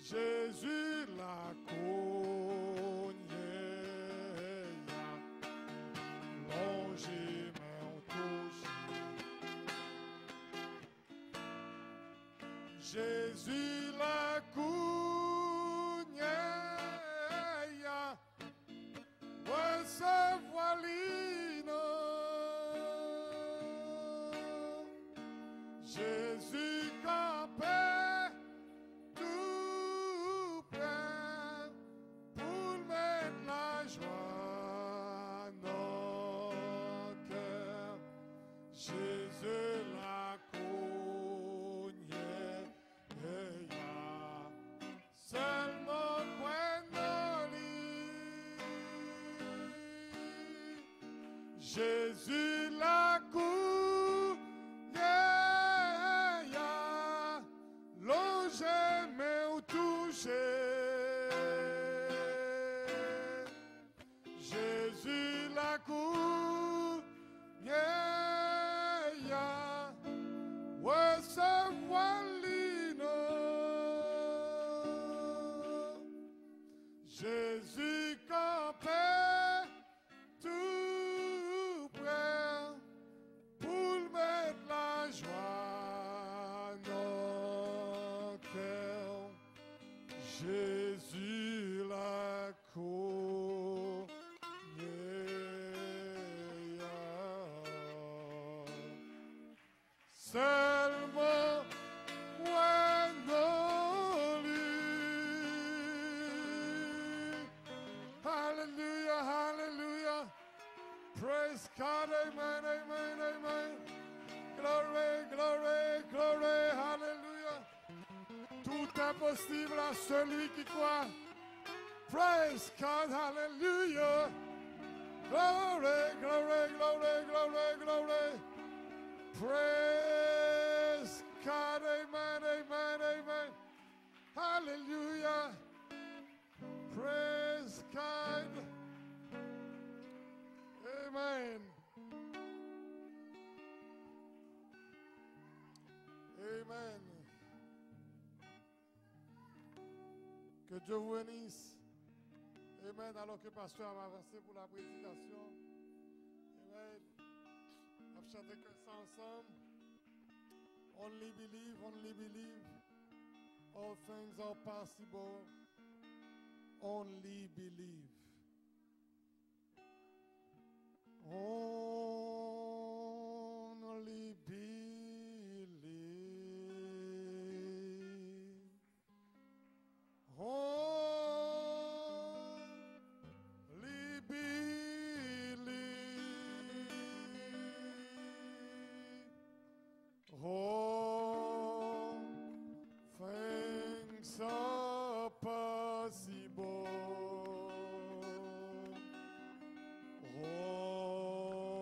Jésus la cogné, longé mais on touche. Jésus la cogné, recevoir l'ino. Jésus campait tout près pour mettre la joie dans nos cœurs. Jésus la cognait et y a seulement point dans lit. Jésus la mais au toucher, Jésus la cour, recevoir l'ino. Jésus campait tout près pour mettre la joie dans cœur. Jésus la seulement when hallelujah, hallelujah. Praise God, amen, amen, amen. Glory, glory, glory, hallelujah. Tout est possible à celui qui croit. Praise God, hallelujah. Glory, glory, glory, glory, glory. Praise God, amen, amen, amen. Hallelujah. Praise God. Amen. Amen. Que Dieu vous bénisse. Amen. Alors que le pasteur va avancer pour la prédication. Amen. On va chanter que ça ensemble. Only believe, only believe. All things are possible. Only believe. Only believe. Only believe. All things are possible. Only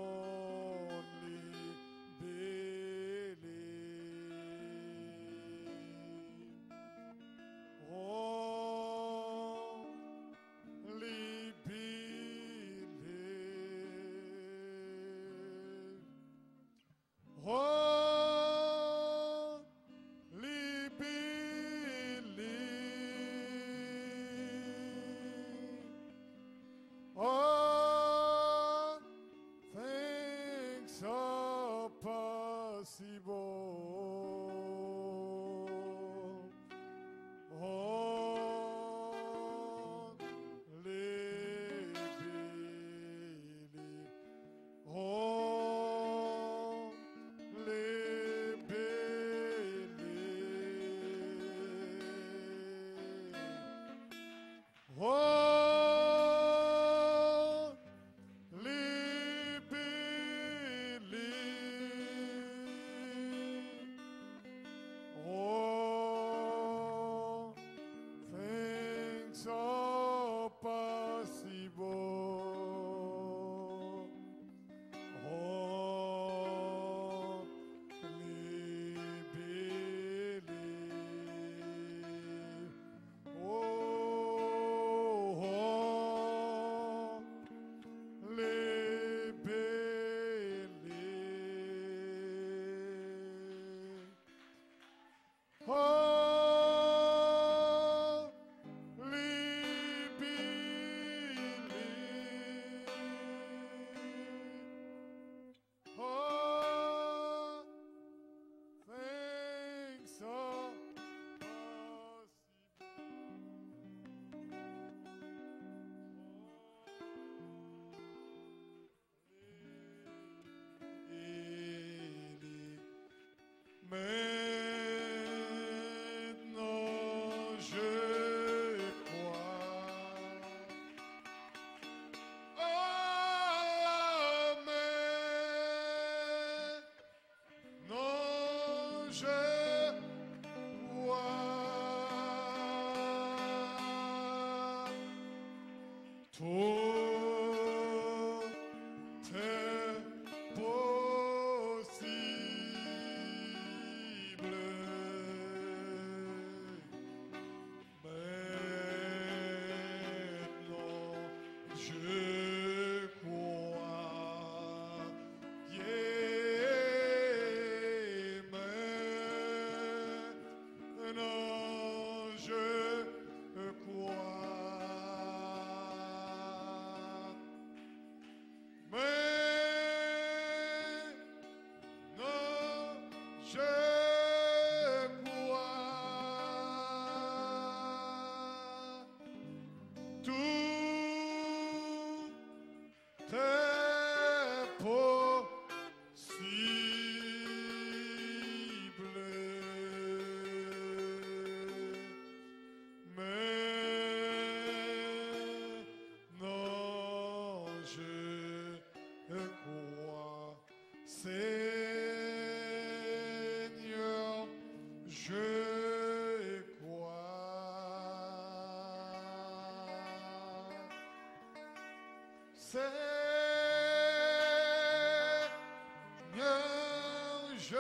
je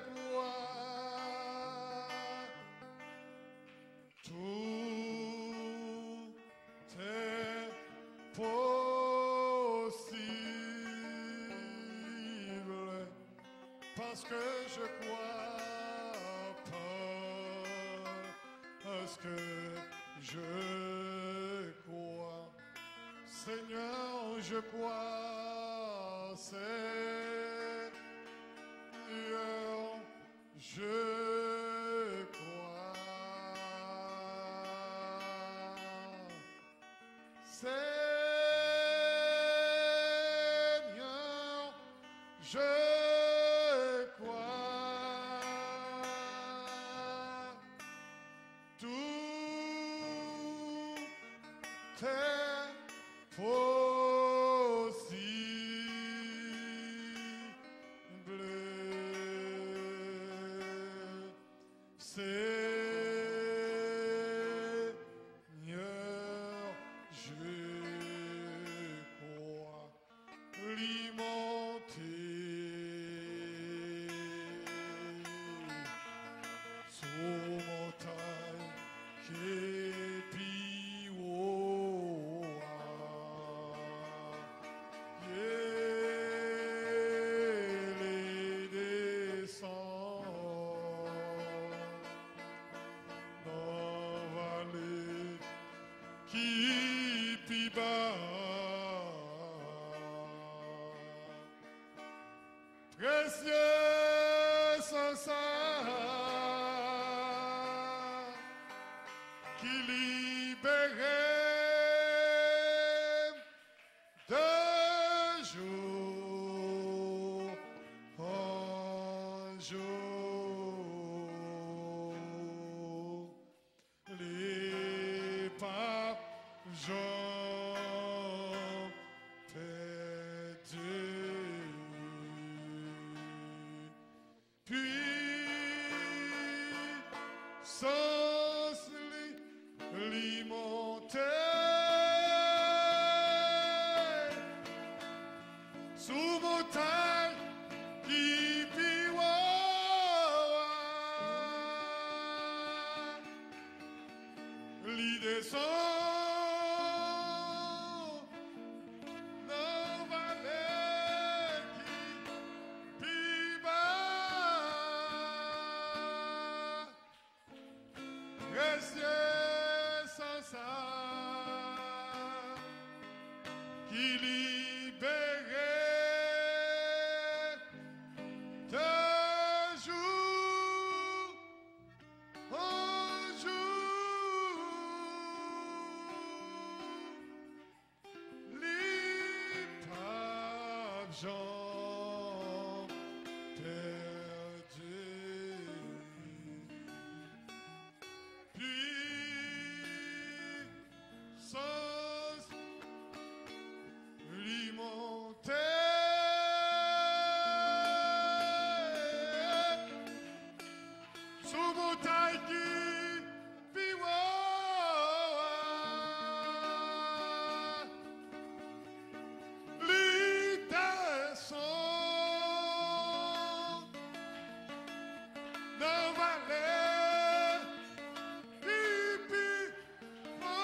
crois, tout est possible, parce que je crois, parce que je crois. Seigneur, je crois, Seigneur, je crois. Seigneur, je crois. Tout est possible. Seigneur, je crois. L'immonter sous montagne qui est haut. Les descend dans vallée qui pis bas. Précieux sont ça qui libérait de jour en jour. Les papes Jean perdus. Puis sans l'y monter sous montagne qui piwa l'y descend dans vallée qui piba précieux sans ça qui libérait de jour en jour. Les papes Jean perdus. Puissance lui monter sous montagne qui piwa lui descend dans vallée qui piwa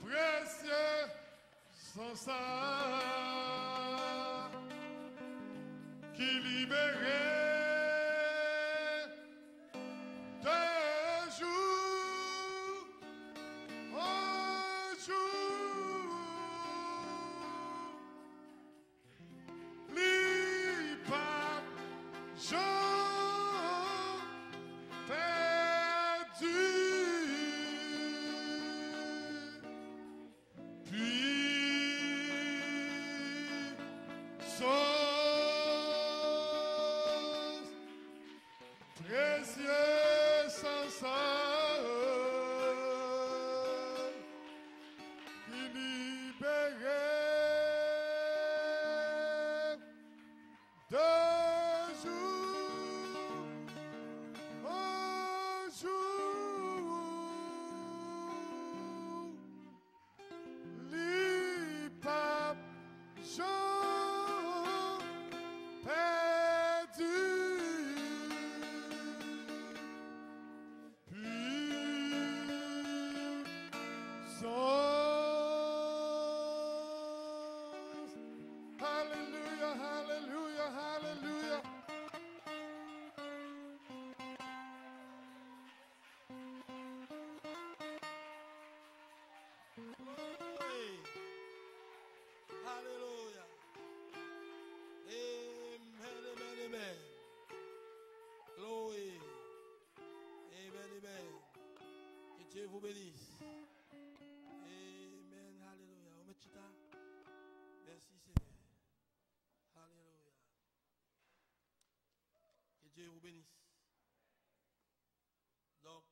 précieux sans ça qui libérait de jour en jour. Les papes Jean perdus. Puissance précieux sans ça qui libérait de jour Dieu vous bénisse. Amen. Alléluia. Omechita. Merci Seigneur. Alléluia. Que Dieu vous bénisse. Donc,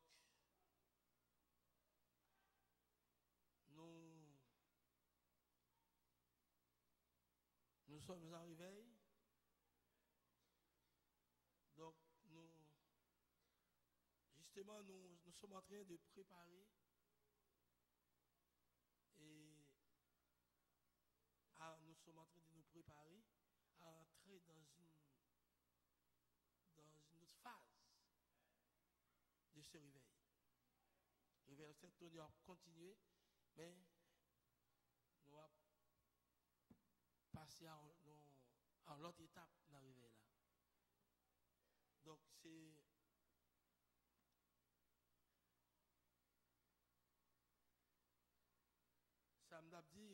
nous sommes en réveil. Donc, justement, nous sommes en train de préparer et nous sommes en train de nous préparer à entrer dans une autre phase de ce réveil. Le réveil Saint-Tony a continué, mais nous allons passer à l'autre étape dans le réveil là. Donc ça m'a dit,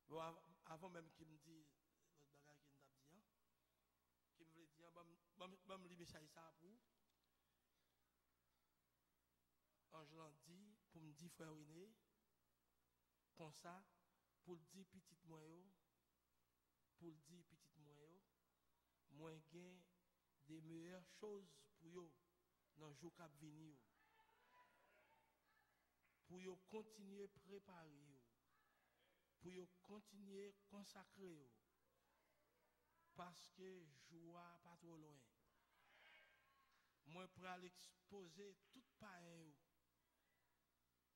bon, avant même qu'il me dise l'autre bagage qu'il m'a dit, qu'il me dit, je me libérer ça pour Ange dit, pour me dire frère René, comme ça, pour le dire petit moyen, moi gain des meilleures choses pour eux dans le jour qui venir. Pour eux continuer à préparer, pour eux continuer à consacrer, parce que joie pas trop loin. Moi pour aller exposer tout païen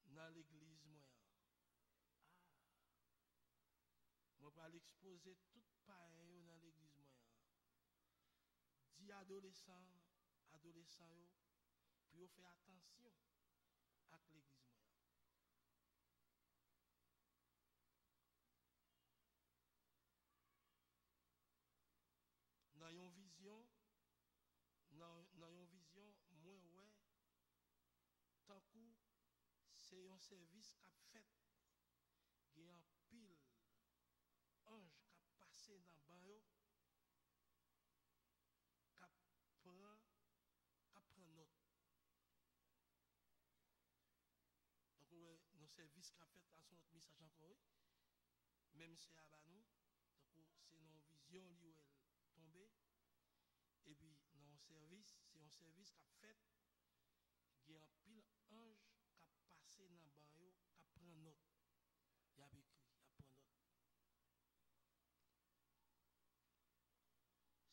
dans l'église moi. Moi pour aller exposer tout païen dans l'église moi. Dis adolescents yo, puis faire attention à l'église moi. Dans une vision, moi ouais, tant que c'est un service qu'a fait, il y a un pile ange qui a passé dans le bain, qui prend note. Donc ouais, nos services qu'a fait à son autre message encore, même si c'est à nous, donc c'est nos visions qui sont tombées. Et puis, dans le service, c'est un service qui a fait, il y a un pile ange qui a passé dans le bain, qui prend note. Il a écrit, il a pris note.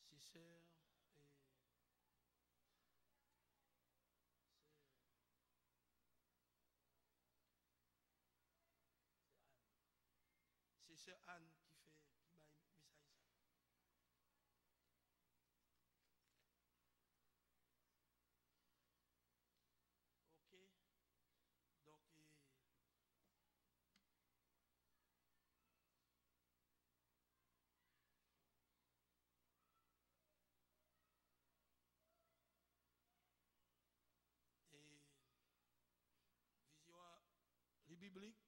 C'est sœur et c'est sœur Anne qui m'a message ça. OK. Donc et vision les bibliques,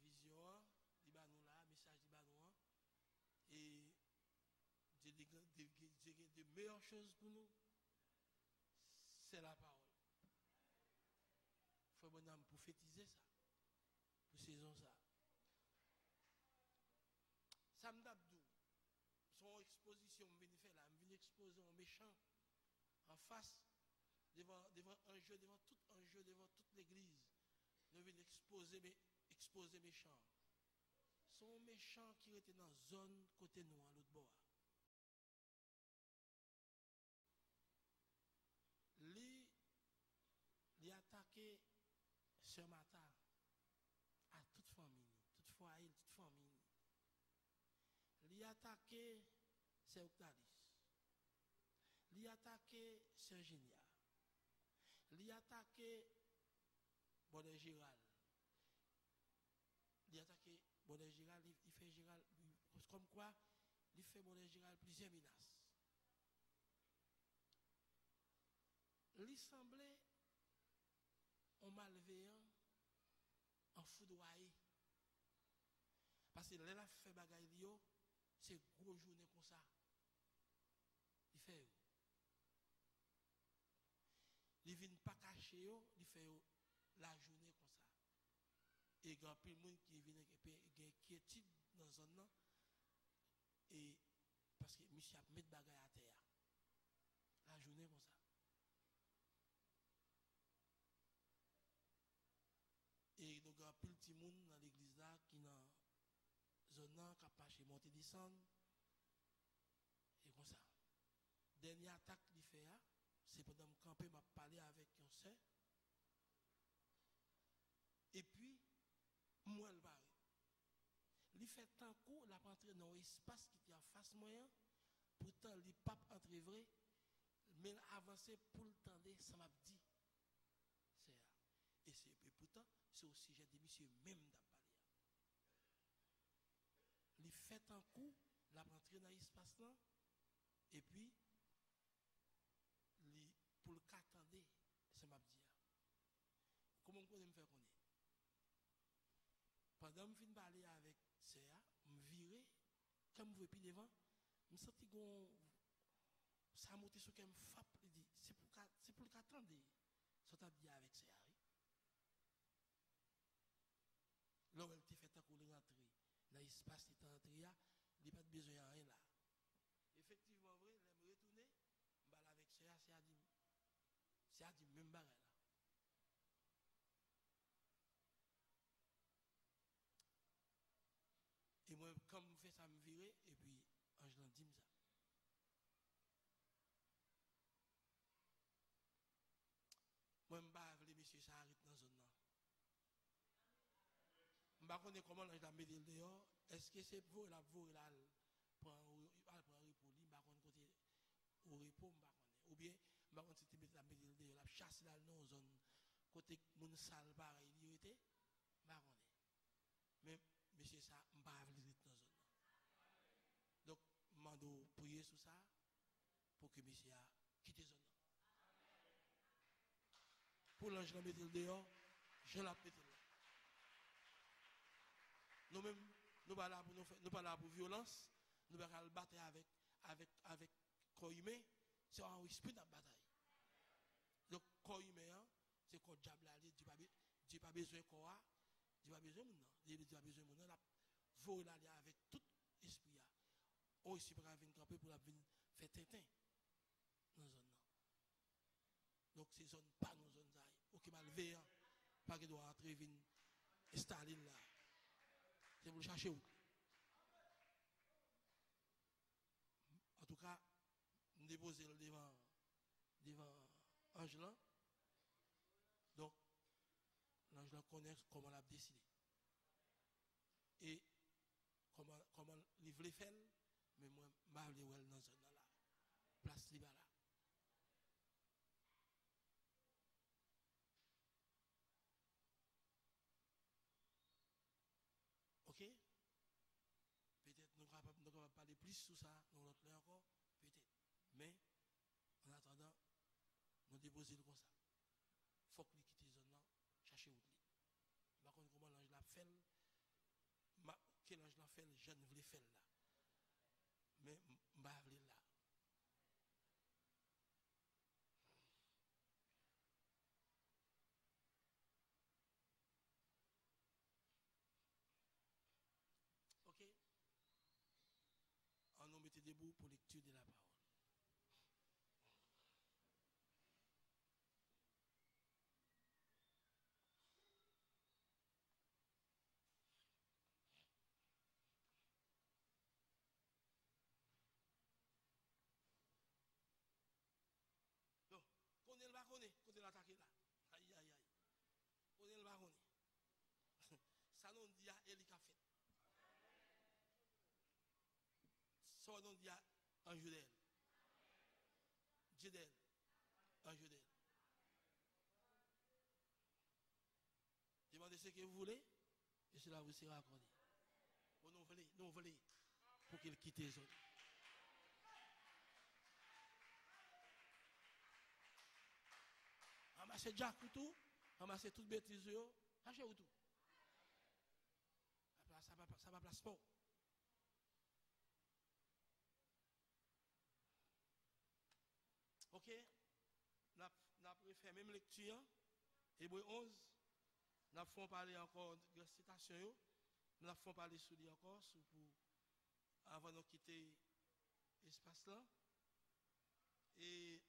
vision li ba nous là, message li ba nous et de meilleures choses pour nous, c'est la parole. Il faut bon âme prophétiser ça, pour saison ça. Ça me d'abdou, son exposition me vient faire là, me vient exposer un méchant en face, devant un jeu, devant tout un jeu, devant toute l'église. Nous venons exposer méchant. Son méchant qui était dans la zone côté nous, à l'autre bord. Lui attaqué ce matin à toute famille, toute foyer, toute famille. Lui attaqué c'est Octalis. Lui attaqué c'est Génia. Lui attaqué Bonnet Gérald. Lui attaqué Bonnet Gérald, il fait Gérald, comme quoi, il fait Bonnet Gérald plusieurs menaces. Il semblait en malveillant, en foudroyé. Parce que là, il fait bagaille, c'est gros journée comme ça. Il fait. marché, il fait la journée comme ça. Et il y a plein de monde qui vient qui est type dans la zone là. Et parce que monsieur a mis des bagages à terre. La journée comme ça. Et donc, il y a plus de petits monde dans l'église là qui dans la zone là, qui a marché, monter, descendre. Et comme ça. Dernière attaque qu'il fait, c'est pendant que je m'a parlé avec un sœur. Et puis, moi, elle va. Il fait tant coup, il a entré dans l'espace qui est en face moyen. Pourtant, il n'est pas entré vrai. Mais il a avancé pour le temps, ça m'a dit. Et pourtant, c'est au sujet de monsieur même d'en parler. Il fait un coup, il a rentré dans l'espace là, et puis, pour le cas attendez, ça m'a dit. Comment on peut me faire connaître? Pendant que je viens de parler avec Séa, je me virais, comme je veux plus devant, je me sens que ça a monté sur qu'elle me frappe, il dit, c'est pour le cas attendez, ça t'a dit avec Séa. Là où elle t'a fait ta coulée rentrer, dans l'espace qui est entré, il n'y a pas de besoin de rien là. Effectivement, vrai, elle me retourner, je parle avec Séa, Séa dit même bagarre là. Et moi, comme je fais ça, je me virer, et puis, Angeline dit ça. Moi, je ne sais pas si les messieurs s'arrêtent dans la zone là. Je ne sais pas comment l'ange l'a mis dehors. Est-ce que c'est vous, la vous, là, pour un repos, je ne sais pas côté au repos, ou bien, je ne sais pas si tu la mis dehors, la chasse là, dans la zone, côté mon salle, pareil, il était, je ne sais pas. Mais, monsieur, ça, je ne sais pas dans la zone là. Donc, je demande prier sur ça, pour que monsieur quitte la zone là. Pour l'ange l'a mis dehors, je l'ai mis dehors. Nous-mêmes, nous ne sommes pas là pour violence, nous ne sommes pas là pour battre avec corps humain, c'est un esprit de bataille. Donc, corps humain, c'est corps diable, Dieu n'a pas besoin de corps, Dieu n'a pas besoin de monde. Dieu n'a pas besoin de monde, il a volé avec tout esprit. On ici pour venir camper pour venir faire tintin dans la zone. Donc, c'est zone pas dans la zone. Ok, malveillant, pas qu'il doit entrer, venir installer là. C'est pour le chercher où. En tout cas, nous déposons devant Angelan. Donc, l'Angelan connaît comment l'a décidé. Et comment il voulait faire, mais moi, je vais aller dans zone là. Place libre là. Ok? Peut-être nous ne pouvons pas parler plus sur ça dans l'autre là encore. Peut-être. Mais, en attendant, nous déposons comme ça. Il faut qu'il quitte la zone là, chercher où il est. Je ne sais pas comment l'ange l'a fait. Quel ange l'a fait, je ne voulais faire là. Mais je ne vais pas là. Ok? On nous mettait debout pour lecture de la parole. Donc, qu'on est le baronnet, qu'on est l'attaqué là. Aïe, aïe, aïe. Qu'on est le baronnet. Ça nous dit à Eli qu'a fait. Ça nous dit à Anjudel. Jedel. Anjudel. Demandez ce que vous voulez, et cela vous sera accordé. Bon, nous voulons, pour qu'il quitte les autres. Ramassez Jack ou tout, ramassez toute bêtise, achetez ou tout. Ça va place pas. Ok? Nous avons fait même lecture. Hébreu 11, nous avons parlé encore de la citation, nous avons parlé sur lui encore, avant de quitter l'espace là. Et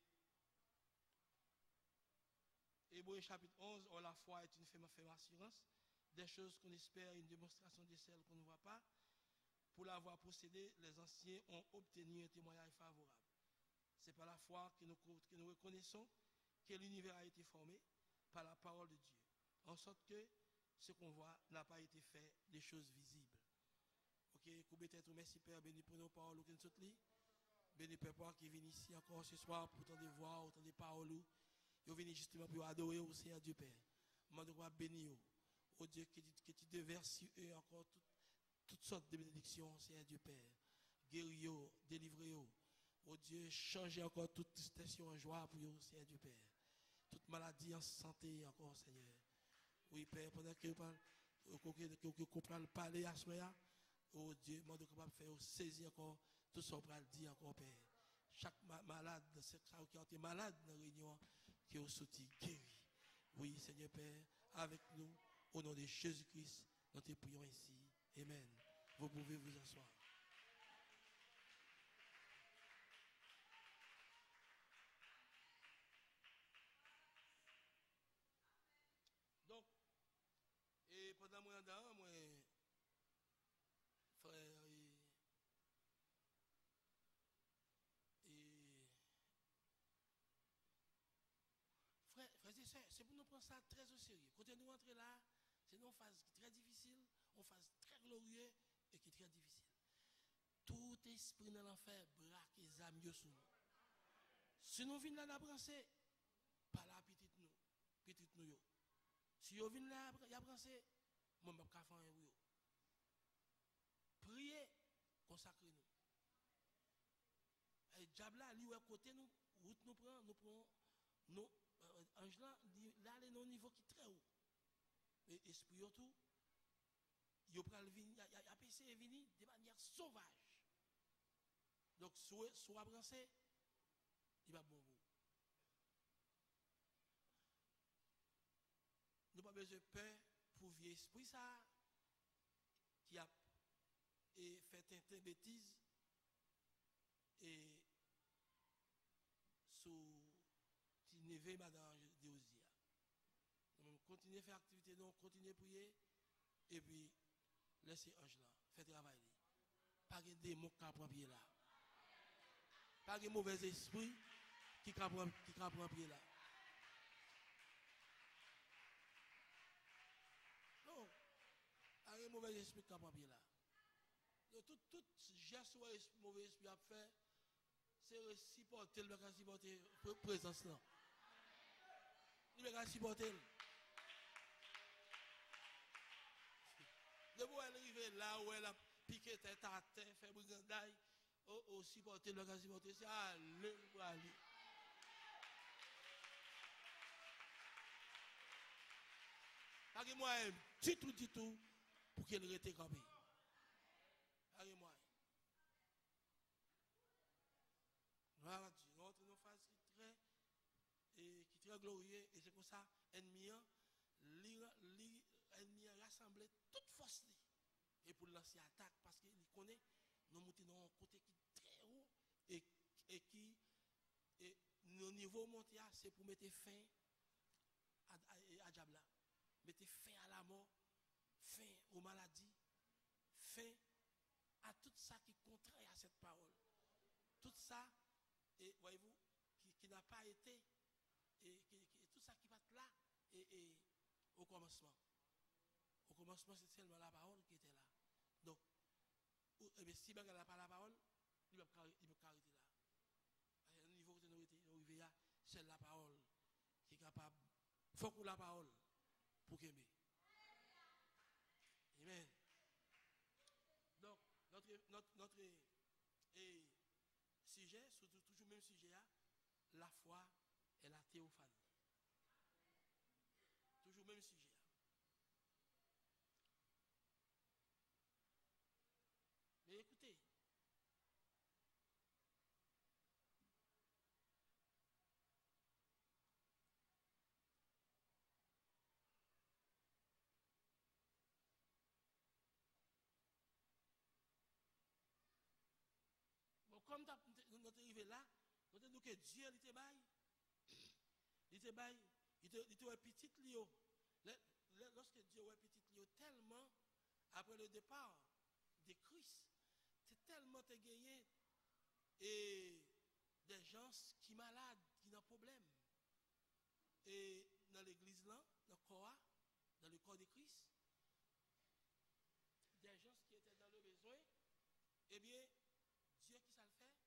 Hébreu chapitre 11, or la foi est une ferme assurance des choses qu'on espère, une démonstration de celles qu'on ne voit pas. Pour l'avoir possédé, les anciens ont obtenu un témoignage favorable. C'est par la foi que nous reconnaissons que l'univers a été formé par la parole de Dieu, en sorte que ce qu'on voit n'a pas été fait des choses visibles. Ok, peut-être merci Père, béni pour nos paroles que nous sommes là. Béni Père qui vient ici encore ce soir pour entendre des voix, entendre des paroles. Ils viennent justement pour adorer au Seigneur Dieu Père. Je dois bénir, oh Dieu, que tu déverses sur eux encore toutes sortes de bénédictions, Seigneur Dieu Père. Guérir, délivrer, oh Dieu, changer encore toute tristesse en joie pour eux, Seigneur Dieu Père. Toute maladie en santé encore, Seigneur. Oui, Père, pendant que vous comprenez parler à ce moment, oh Dieu, je suis capable de faire saisir encore tout ce qu'on va dire encore, Père. Chaque malade, ceux qui ont été malades dans la réunion, qui ont sorti guéri. Oui, Seigneur Père, avec nous, au nom de Jésus-Christ, nous te prions ici. Amen. Vous pouvez vous asseoir. Donc, et pendant moi, frère frères et sœurs, c'est pour nous prendre ça très au sérieux. Quand nous rentrons là, c'est une phase très difficile, une phase très glorieuse et qui est très difficile. Tout esprit dans l'enfer braque les âmes sur nous. Si nous venons là d'abrancer, pas la petite nous. Si vous venez là d'abrancer, moi je ne vais pas faire un oui. Priez, consacrez-nous. Et le diable là, lui, à côté nous, route nous prend, nous, ange là, là, il est au niveau qui est très haut. Et esprit tout, il a essayé de venir de manière sauvage. Donc, soit abrancé, il va bon vous. Nous n'avons pas besoin de peur pour vieux esprit ça, qui a fait une bêtise et sous Tineve, Madame Deosia. Nous continuons à faire activité, nous continuons à prier et puis laissez ange là, faire travail. Pas de démon qui prend pied là. Pas de mauvais esprit qui prend pied là. Non, pas de mauvais esprit qui prend pied là. Tout geste ou mauvais esprit à faire, c'est supporter le bagage, supporter la présence là. Le bagage supporter. De vous arriver là où elle a piqué tête à terre, fait brigandaille, au supporter le bagage, supporter, c'est aller pour aller. Pas un du tout, pour qu'elle reste campée. Pas Voilà, nous entrons dans une phase qui est très glorieuse, et c'est comme ça, l'ennemi a rassemblé toute force et pour lancer attaque, parce qu'il connaît, nous montons dans un côté qui est très haut, et qui, et nos niveaux montés, c'est pour mettre fin à Diabla, mettre fin à la mort, fin aux maladies, fin à tout ça qui est contraire à cette parole. Tout ça, et voyez-vous, qui n'a pas été, et tout ça qui va être là, et au commencement. Au commencement, c'est seulement la parole qui était là. Donc, si il n'a pas la parole, il ne peut pas arrêter là. À un niveau où nous arrivons là, c'est la parole qui est capable. Il faut qu'on la parole pour qu'aimer. Amen. Donc, notre sujet, surtout toujours le même sujet, la foi et la théophanie. Toujours le même sujet. Mais écoutez, comme nous sommes arrivés là, nous avons dit que Dieu, il était bail. Il était bail. Il était petit Lio. Lorsque Dieu est petit Lio, tellement, après le départ de Christ, c'est tellement gagné et des gens qui sont malades, qui ont des problèmes. Et dans l'église là, dans le corps de Christ, des gens qui étaient dans le besoin, eh bien, Dieu qui ça le fait?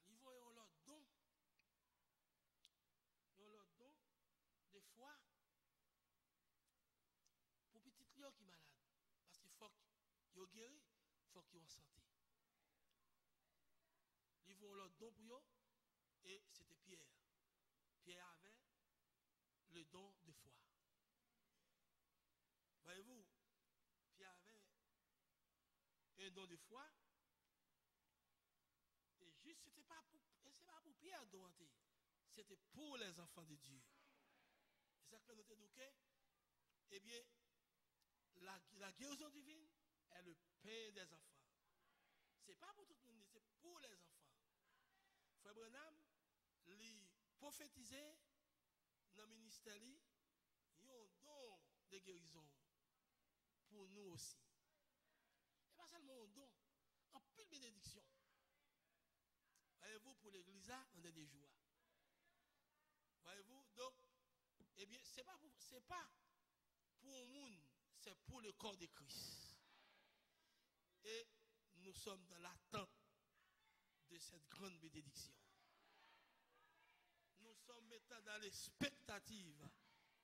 Ils vont leur don. Ils ont leur don des fois pour petit lion qui est malade. Parce qu'il faut qu'ils guéri, il faut qu'ils soient en santé. Ils vont leur don pour eux et c'était Pierre. Pierre avait le don de foi. Voyez-vous, Pierre avait un don de foi. Et juste, ce n'était pas pour Pierre dompter. C'était pour les enfants de Dieu. Et ça que nous avons dit, eh bien, la guérison divine est le pain des enfants. Ce n'est pas pour tout le monde, c'est pour les enfants. Frère Branham, il prophétisait dans le ministère, il y a un don de guérison pour nous aussi. Et pas seulement un don, en pile bénédiction. Voyez-vous, pour l'église, on a des jours. Voyez-vous, donc, eh bien, ce n'est pas pour le monde, c'est pour le corps de Christ. Et nous sommes dans l'attente de cette grande bénédiction. Nous sommes maintenant dans l'expectative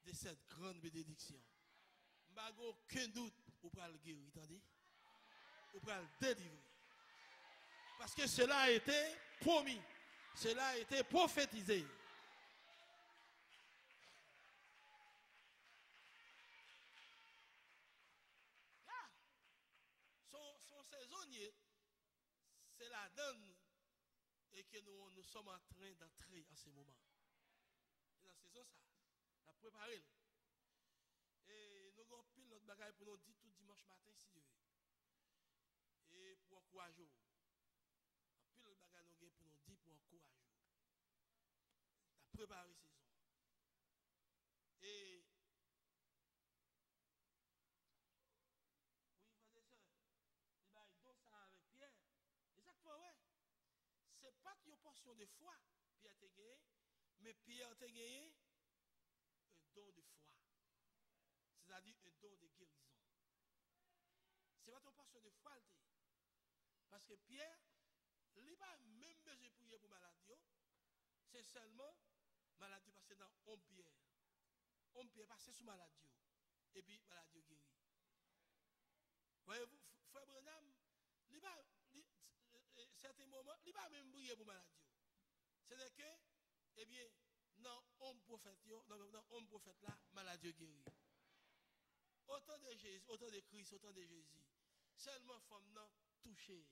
de cette grande bénédiction. Je n'ai aucun doute pour le guérir, attendez? Pour le délivrer. Parce que cela a été promis, cela a été prophétisé. Là, son saisonnier, c'est la donne et que nous sommes en train d'entrer en ce moment. Et dans la saison, ça, la préparer. Et nous avons pile notre bagage pour nous dire tout dimanche matin, si Dieu veut. Et pour encourager. Pile notre bagage nous avons pour nous dire pour encourager. La préparer saison. Et oui, frères et sœurs, il va donc ça avec Pierre. Exactement, ouais. Ce n'est pas une portion de foi, Pierre t'a gagné, mais Pierre t'a gagné un don de foi. C'est-à-dire un don de guérison. Ce n'est pas une portion de foi, parce que Pierre, il n'a pas même besoin de prier pour maladie. C'est seulement maladie passée dans homme Pierre. Homme Pierre passé sous maladie. Et puis maladie guérie. Voyez-vous, frère Branham, certains moments, il n'a pas même prié pour maladie. C'est que, eh bien, dans homme prophète là, maladie guérie. Autant de Jésus, autant de Christ, autant de Jésus. Seulement femme n'a touché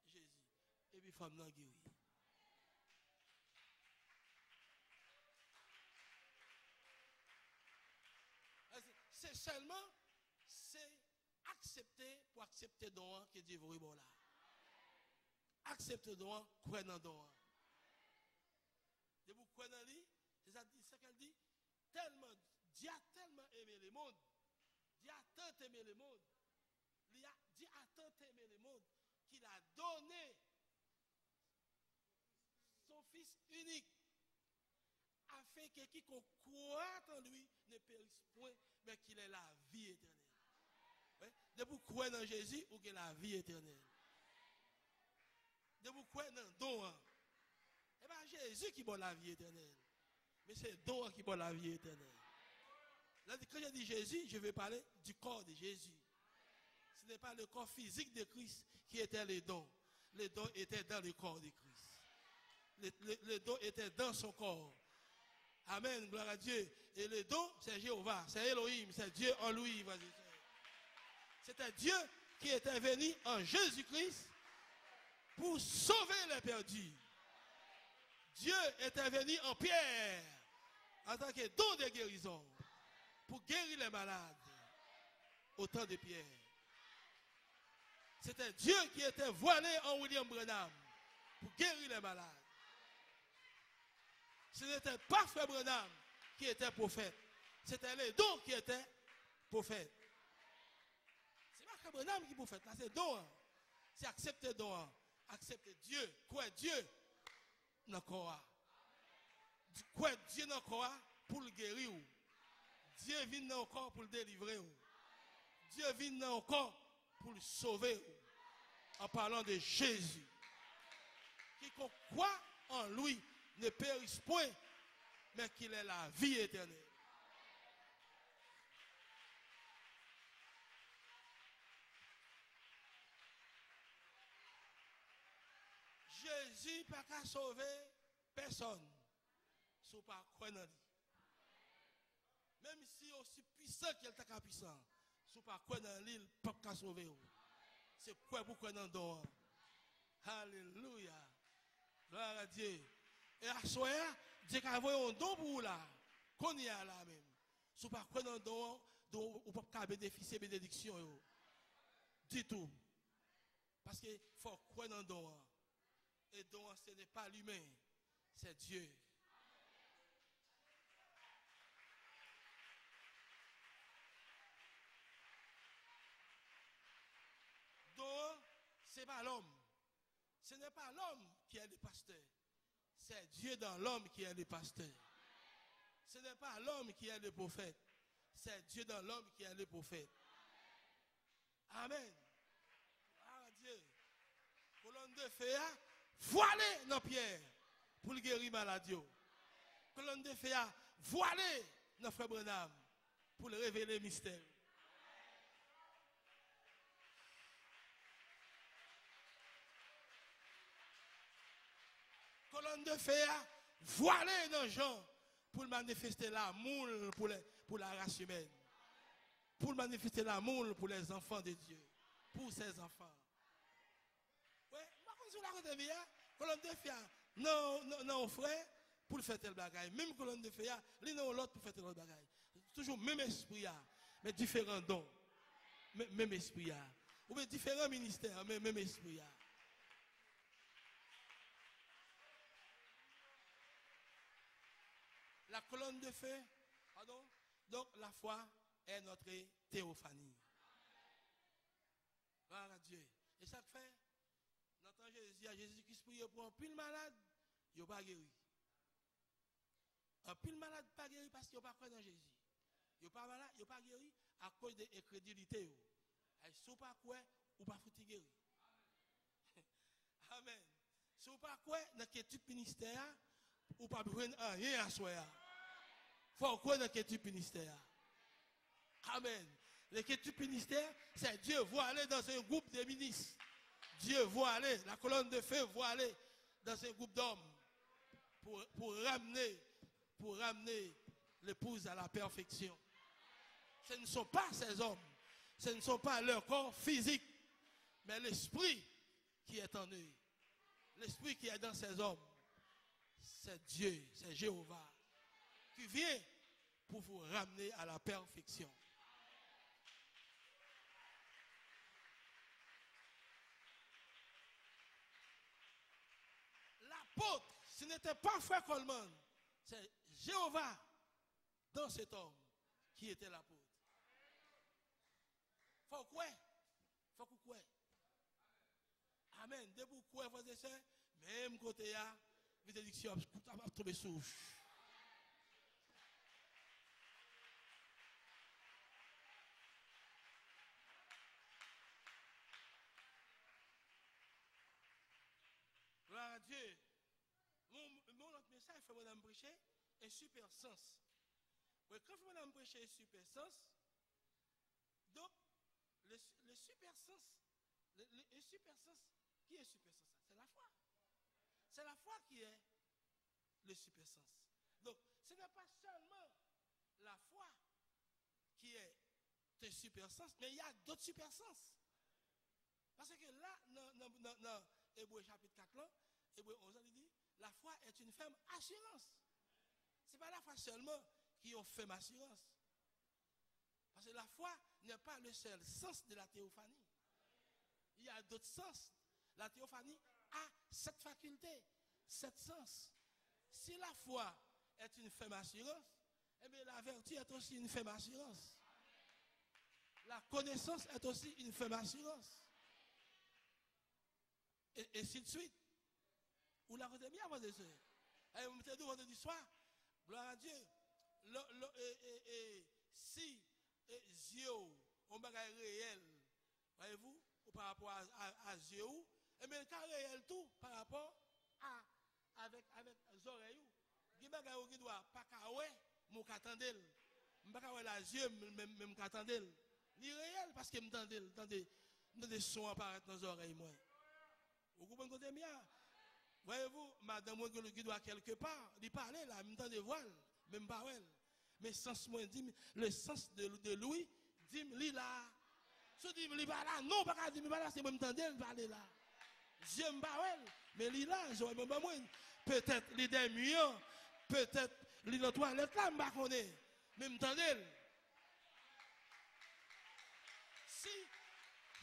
Jésus. Et puis femme n'a guéri. C'est seulement, c'est accepter pour accepter don que Dieu vous bon là. Accepter don, croire dans don. De vous croire dans lui, c'est ça qu'elle dit. Tellement, Dieu a tellement aimé le monde. Dieu a tant aimé le monde. Dieu a tant aimé le monde qu'il a donné son Fils unique afin que quiconque croit en lui ne périsse point, mais qu'il ait la vie éternelle. Ouais? De vous croire dans Jésus ou qu'il ait la vie éternelle. De vous croire dans don. Et bien Jésus qui donne la vie éternelle. Mais c'est don qui donne la vie éternelle. Là, quand je dis Jésus, je vais parler du corps de Jésus. Ce n'est pas le corps physique de Christ qui était le don. Le don était dans le corps de Christ. Le don était dans son corps. Amen, gloire à Dieu. Et le don, c'est Jéhovah, c'est Elohim, c'est Dieu en lui. C'était Dieu qui était venu en Jésus-Christ pour sauver les perdus. Dieu était venu en Pierre en tant que don de guérison. pour guérir les malades au temps de Pierre. C'était Dieu qui était voilé en William Branham pour guérir les malades. Ce n'était pas Frère Branham qui était prophète. C'était les dons qui étaient prophètes. Ce n'est pas Frère Branham qui est prophète. Là, c'est don. C'est accepter don. Accepter Dieu. Quoi Dieu dans quoi? Quoi Dieu dans quoi pour le guérir? Dieu vient dans le corps pour le délivrer. Dieu vient dans le corps pour le sauver. En parlant de Jésus. Quiconque croit en lui ne périsse point, mais qu'il ait la vie éternelle. Jésus n'a pas sauver personne. Si vous pas croire en lui. Même si aussi puissant qu'il est puissant, si vous pas croire en lui, il ne peut pas sauver. C'est quoi pour croire dans le don. Alléluia. Gloire à Dieu. Et à ce moment, Dieu a envoyé un don pour vous là. Qu'on y a là même. Si vous pas croire dans le don, vous ne pouvez pas bénéficier de bénédiction. Du tout. Parce qu'il faut croire dans le don. Et don, ce n'est pas l'humain, c'est Dieu. Don, ce n'est pas l'homme. Ce n'est pas l'homme qui est le pasteur. C'est Dieu dans l'homme qui est le pasteur. Ce n'est pas l'homme qui est le prophète. C'est Dieu dans l'homme qui est le prophète. Amen. Ah Dieu. Colonne de feu, voilé dans Pierre pour le guérir maladie. Colonne de feu, voilé dans Frère Branham pour le révéler le mystère. Colonne de feu, voilé dans Jean pour manifester l'amour pour la race humaine. Pour manifester l'amour pour les enfants de Dieu. Pour ses enfants. Oui, je la vie, colonne de feu, non, frère, pour faire tel bagaille. Même colonne de feu, l'un ou l'autre pour faire tel bagaille. Toujours même esprit, mais différents dons. Même esprit. Ou bien différents ministères, mais même esprit. La colonne de feu, pardon, donc la foi est notre théophanie. Gloire à Dieu. Et ça fait, dans le temps Jésus-Christ prie pour un pile malade, il n'a pas guéri. Un pile malade pas guéri parce qu'il n'a pas cru dans Jésus. Il n'a pas malade, il n'a pas guéri à cause de l'incrédulité. Et si vous pas quoi, ou pas foutu guéri. Amen. Si vous pas quoi, dans quel type ministère, ou pas besoin rien à soi. Faut quoi dans quel type ministère. Amen. Le type ministère, c'est Dieu voit aller dans un groupe de ministres. Dieu voit aller, la colonne de feu voit aller dans un groupe d'hommes pour ramener l'épouse à la perfection. Ce ne sont pas ces hommes, ce ne sont pas leur corps physique, mais l'esprit qui est en eux. L'esprit qui est dans ces hommes, c'est Dieu, c'est Jéhovah, qui vient pour vous ramener à la perfection. L'apôtre, ce n'était pas Frère Coleman, c'est Jéhovah dans cet homme qui était l'apôtre. Faut quoi? Faut quoi? Amen. Debout quoi, frères et sœurs, même côté là, bénédiction, ça va tomber souffle. Gloire à Dieu. Mon autre message, il faut me prêcher un super sens. Quand il faut me prêcher un super sens, donc le super sens, un super sens, qui est super sens? C'est la foi. C'est la foi qui est le super sens. Donc, ce n'est pas seulement la foi qui est un super sens, mais il y a d'autres super sens. Parce que là, dans Hébreu chapitre 4, là, Hébreu 11, il dit, la foi est une ferme assurance. Ce n'est pas la foi seulement qui est une ferme assurance. Parce que la foi n'est pas le seul sens de la théophanie. Il y a d'autres sens. La théophanie a cette faculté, cet sens. Si la foi est une ferme assurance, eh bien la vertu est aussi une ferme assurance. La connaissance est aussi une ferme assurance. Et ainsi de suite. Vous la retenez bien, frères et sœurs. Et vous mettez vendredi soir, gloire à Dieu. Si Dieu, on bagaille réel, voyez-vous, par rapport à Dieu, et bien le cas réel tout par rapport à avec les oreilles. Il y a des gens qui doivent pas ouais, mon qu'attendel. M'pas ouais la Dieu même qu'attendel. Il réel parce que m'entendez des sons apparaître dans les oreilles moi. Vous comprenez côté bien? Voyez-vous, madame qui doit quelque part, il parle là, m'entendez voile, même pas elle. Mais sens moi dit le sens de Louis dit li là. Si dit li pas là, non pas dire pas là, c'est moi m'entendez parler là. Dieu m'pas elle, mais li là, je même pas moi. Peut-être li des millions, peut-être li dans toilette là m'pas connaît. Mais m'entendez.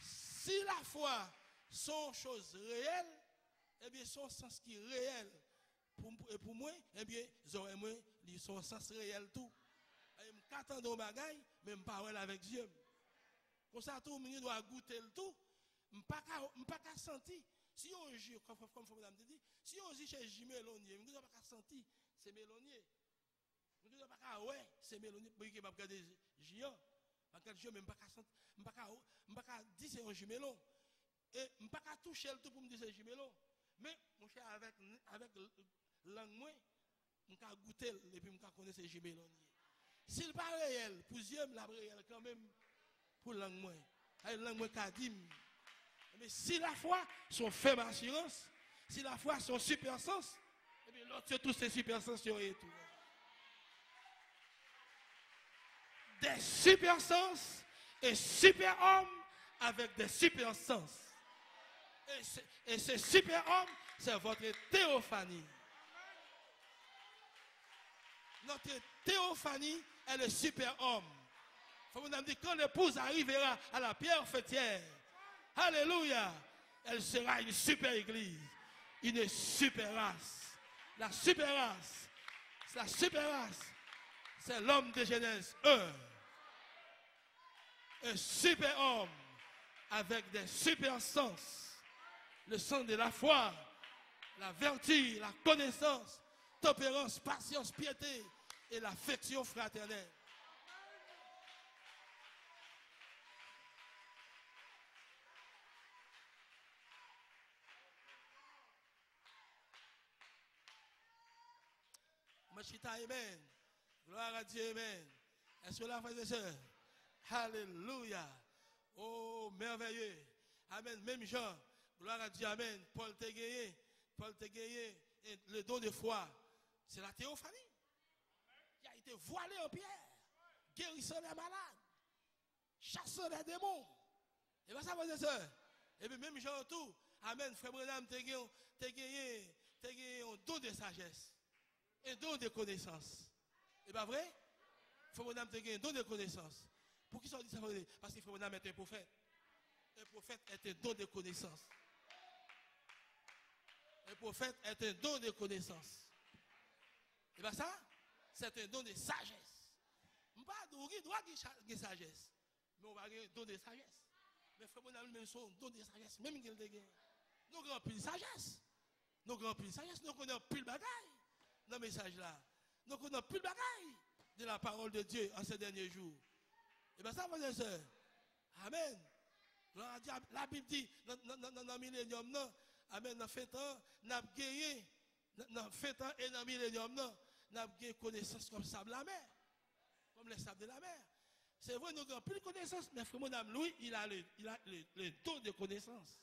Si la foi sont choses réelles, eh bien son sens qui est réel pour moi, eh bien j'aurais moi son sens réel tout. Et me qu'attendre au bagaille, mais me parler avec Dieu. Comme ça tout le monde doit goûter le tout, me pas sentir. Si on joue comme madame dit, si on joue chez Mélonier, me pas sentir c'est Mélonier. Me pas ouais, c'est Mélonier pour qui m'a regarder Gian. Parce que je même pas sentir, me pas dire c'est un jumelon. Et me pas toucher le tout pour me dire c'est jumelon. Mais mon cher avec langue moi, je vais goûter et puis je connais ces jumeloniers. S'il n'est pas réel, pour Dieu, la réel quand même pour langue moi. Langue moi kadim. Mais si la foi sont ferme assurance, si la foi sont super sens, et bien l'autre tous ces super sens et tout. Des super sens et super hommes avec des super sens. Et ce super homme, c'est votre théophanie. Notre théophanie est le super homme. Il faut vous dire quand l'épouse arrivera à la pierre fêtière, alléluia, elle sera une super église, une super race. La super race, c'est l'homme de Genèse 1. Un super homme avec des super sens. Le sens de la foi, la vertu, la connaissance, tempérance, patience, piété et l'affection fraternelle. Machita, amen. Gloire à Dieu, amen. Est-ce que la frère et sœurs? Alléluia. Oh, merveilleux. Amen. Même Jean. Gloire à Dieu, amen. Paul t'a gagné. Et le don de foi, c'est la théophanie. Il a été voilé en pierre, guérissant les malades, chassant les démons. Et bien ça, frères et sœurs. Et puis même Jean tout, amen. Frère Branham t'a gagné un don de sagesse, un don de connaissance. Et bien vrai? Frère Branham t'a gagné un don de connaissance. Pour qui ça dit ça? Parce que Frère Branham est un prophète. Un prophète est un don de connaissance. Un prophète est un don de connaissance. Et bien ça, c'est un don de sagesse. Je ne pas dire qu'il y a sagesse, mais on va avoir un don de sagesse. Mais frère, on a même son don de sagesse, même qu'il y a. Nous avons plus de sagesse. Nous connaissons plus de bagaille dans le message là. Nous connaissons plus de bagaille de la parole de Dieu en ces derniers jours. Et bien ça, frères et sœurs, amen. La Bible dit, dans le millénium, amen, dans fait temps, nous avons gagné, dans fait temps et dans le millénium, nous avons gagné connaissance comme sable de la mer, comme les sables de la mer. C'est vrai, nous avons plus de connaissance, mais frère Madame Louis, il a le don de connaissance.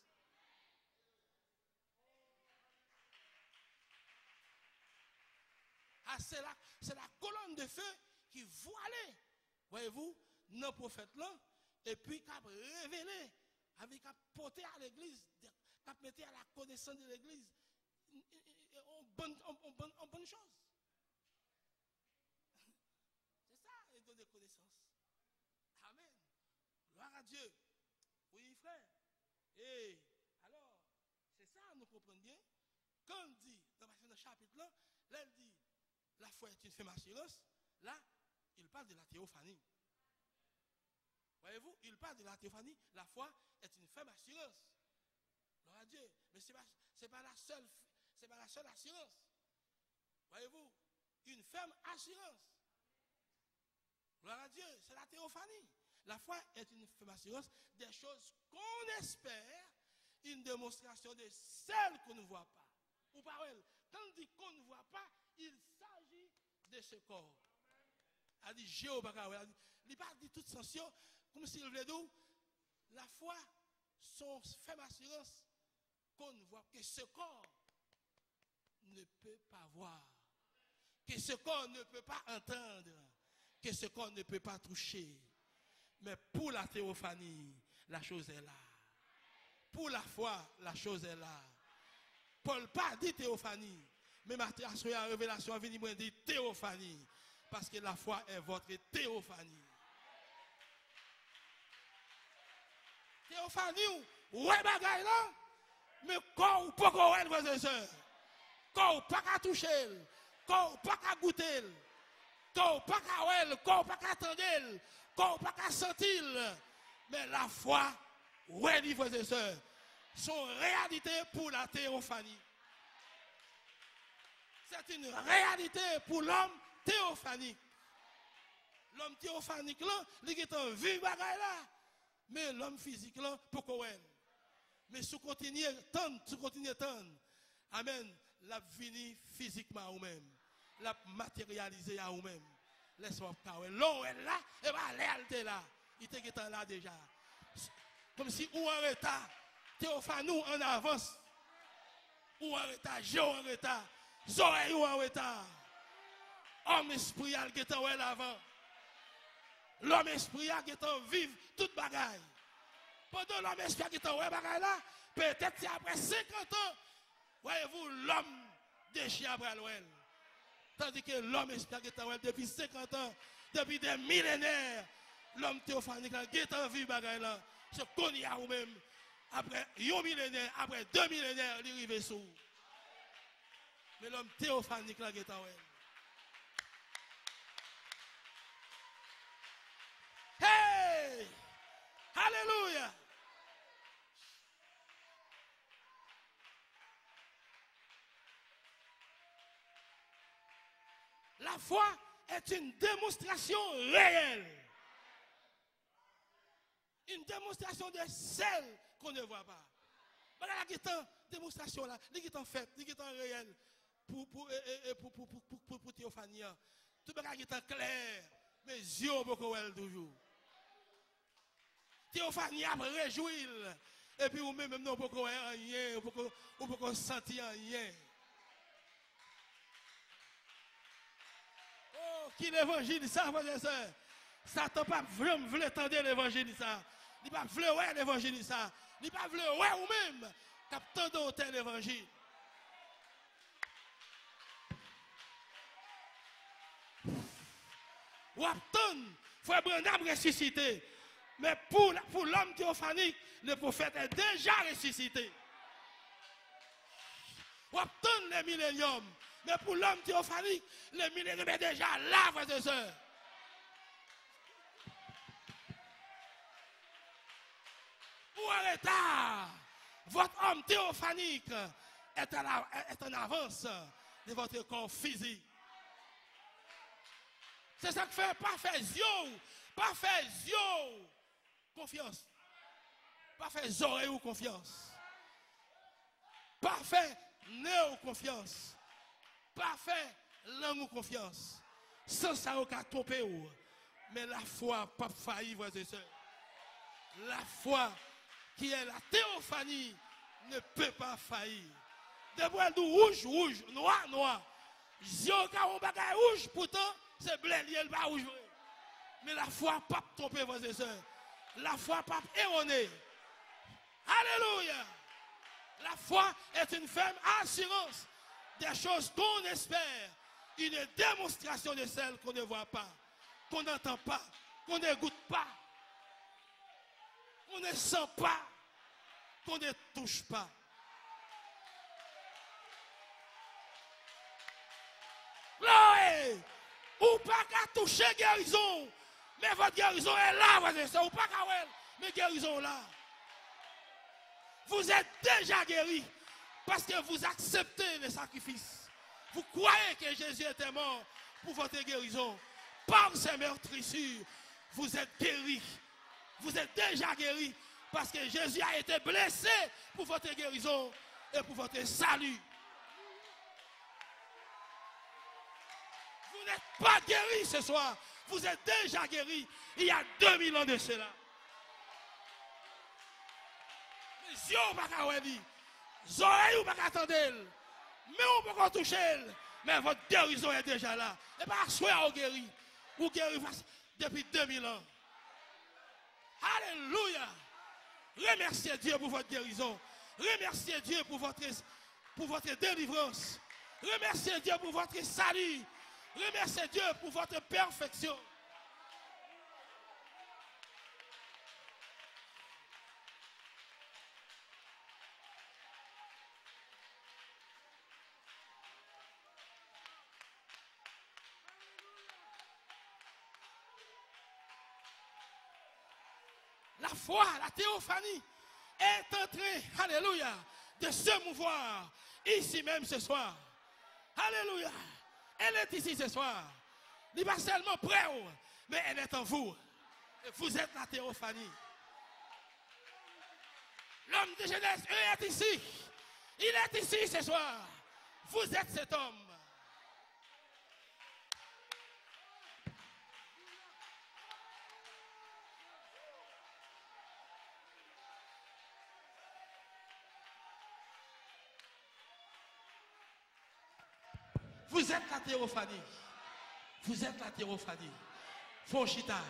Ah, c'est la colonne de feu qui voilait, voyez-vous, nos prophètes là, et puis qui a révélé, avec qui a porté à l'église, qui a mis à la connaissance de l'église, en bonne chose. C'est ça, le don de connaissance. Gloire à Dieu. Oui, frère. Et alors, c'est ça, nous comprenons bien. Quand on dit, dans le chapitre là, il dit, la foi est une ferme assurance, là, il parle de la théophanie. Voyez-vous, il parle de la théophanie, la foi est une ferme assurance. Gloire à Dieu. Mais ce n'est pas la seule assurance. Voyez-vous, une ferme assurance. Gloire à Dieu, c'est la théophanie. La foi est une ferme assurance des choses qu'on espère, une démonstration de celles qu'on ne voit pas. Ou parole, quand on dit qu'on ne voit pas, il s'agit de ce corps. Il dit Jéhovah, il n'a pas dit toute sanction, comme s'il voulait dire, la foi, son ferme assurance qu'on ne voit que ce corps ne peut pas voir, que ce corps ne peut pas entendre, que ce corps ne peut pas toucher. Mais pour la théophanie, la chose est là. Pour la foi, la chose est là. Paul pas dit théophanie, mais Matthieu a révélation a venu me dire théophanie, parce que la foi est votre théophanie. Théophanie, ouais bagaille là, mais quand ou pas qu'on est frères et sœurs, quand ou pas qu'à toucher, quand ou pas qu'à goûter, quand ou pas qu'à ouais, quand ou pas qu'à attendre, quand ou pas qu'à sentir, mais la foi, ouais frères et sœurs, sont réalité pour la théophanie. C'est une réalité pour l'homme théophanique. L'homme théophanique là, il est en vie bagaille là, mais l'homme physique là, pour qu'on ait. Mais si vous continuez tant, amen, la vini physiquement à vous-même, la matérialiser à vous-même. Laisse-moi parler. L'eau est là, et bien l'air est là. Il était là déjà. Comme si ou en retard, Théophanie en avance, ou en retard, Dieu en retard, Zoé ou en retard. Homme esprit qui est en avant. L'homme esprit qui est en vive toute bagaille. Pendant l'homme esprit qui est en bagaille là, peut-être c'est après 50 ans, voyez-vous, l'homme déchire après l'ouel. Tandis que l'homme esprit qui est en depuis 50 ans, depuis des millénaires, l'homme théophanique qui est en vie bagaille là, se connaît à vous-même. Après 1 millénaire, après 2 millénaires, il arrive sous. Mais l'homme théophanique là qui est en elle. Hey! Alléluia! La foi est une démonstration réelle. Une démonstration de celle qu'on ne voit pas. Voilà qui est en démonstration là, qui est en fait, qui est en réel pour Théophanie. Tout le monde qui est en clair, mais yeux beaucoup toujours. Théophanie a réjoui et puis vous-même non beaucoup rien, ou beaucoup sentir rien. Oh, qui l'évangile ça, frères et sœurs? Satan pas vraiment voulu entendre l'évangile ça. Il pas voulu ouais l'évangile ça. Il pas voulu ouais ou même captant d'autres l'évangile. Wapton, frère Branham ressuscité. Mais pour l'homme théophanique, le prophète est déjà ressuscité. Wapton les milléniums. Mais pour l'homme théophanique, le millénium est déjà là, frères et sœurs. Ou en retard, votre homme théophanique est en avance de votre corps physique. C'est ça que fait, pas faire zio, confiance. Pas faire oreilles ou confiance. Pas faire nez ou confiance. Pas faire langue ou confiance. Sans ça, on peut tromper. Mais la foi, pas faillir, frères et sœurs. La foi qui est la théophanie ne peut pas faillir. De bois rouge, rouge, noir, noir. Zio ka on bagay rouge, pourtant c'est bleu, il est pas rouge. Mais la foi pas tromper frères et sœurs. La foi pas erroner. Alléluia. La foi est une ferme assurance des choses qu'on espère. Une démonstration de celles qu'on ne voit pas, qu'on n'entend pas, qu'on ne goûte pas. qu'on ne sent pas, qu'on ne touche pas. Là, ou pas qu'à toucher guérison, mais votre guérison est là, ou pas qu'à elle, mais guérison là. Vous êtes déjà guéri parce que vous acceptez le sacrifice. Vous croyez que Jésus était mort pour votre guérison. Par ses meurtrissures, vous êtes guéri. Vous êtes déjà guéri parce que Jésus a été blessé pour votre guérison et pour votre salut. Vous n'êtes pas guéri ce soir. Vous êtes déjà guéri il y a 2000 ans de cela. Les yeux ne peuvent pas dire, les oreilles ne peuvent pas attendre, mais on ne peut pas toucher. Mais votre guérison est déjà là. Et pas soyez guéri. Vous guéri depuis 2000 ans. Alléluia. Remerciez Dieu pour votre guérison. Remerciez Dieu pour votre délivrance. Remerciez Dieu pour votre salut. Remerciez Dieu pour votre perfection. La foi, la théophanie est entrée, alléluia, de se mouvoir ici même ce soir. Alléluia. Elle est ici ce soir. Elle n'est pas seulement près, mais elle est en vous. Et vous êtes la théophanie. L'homme de Genèse est ici. Il est ici ce soir. Vous êtes cet homme. Vous êtes la théophanie. Vous êtes la théophanie. Fonchita.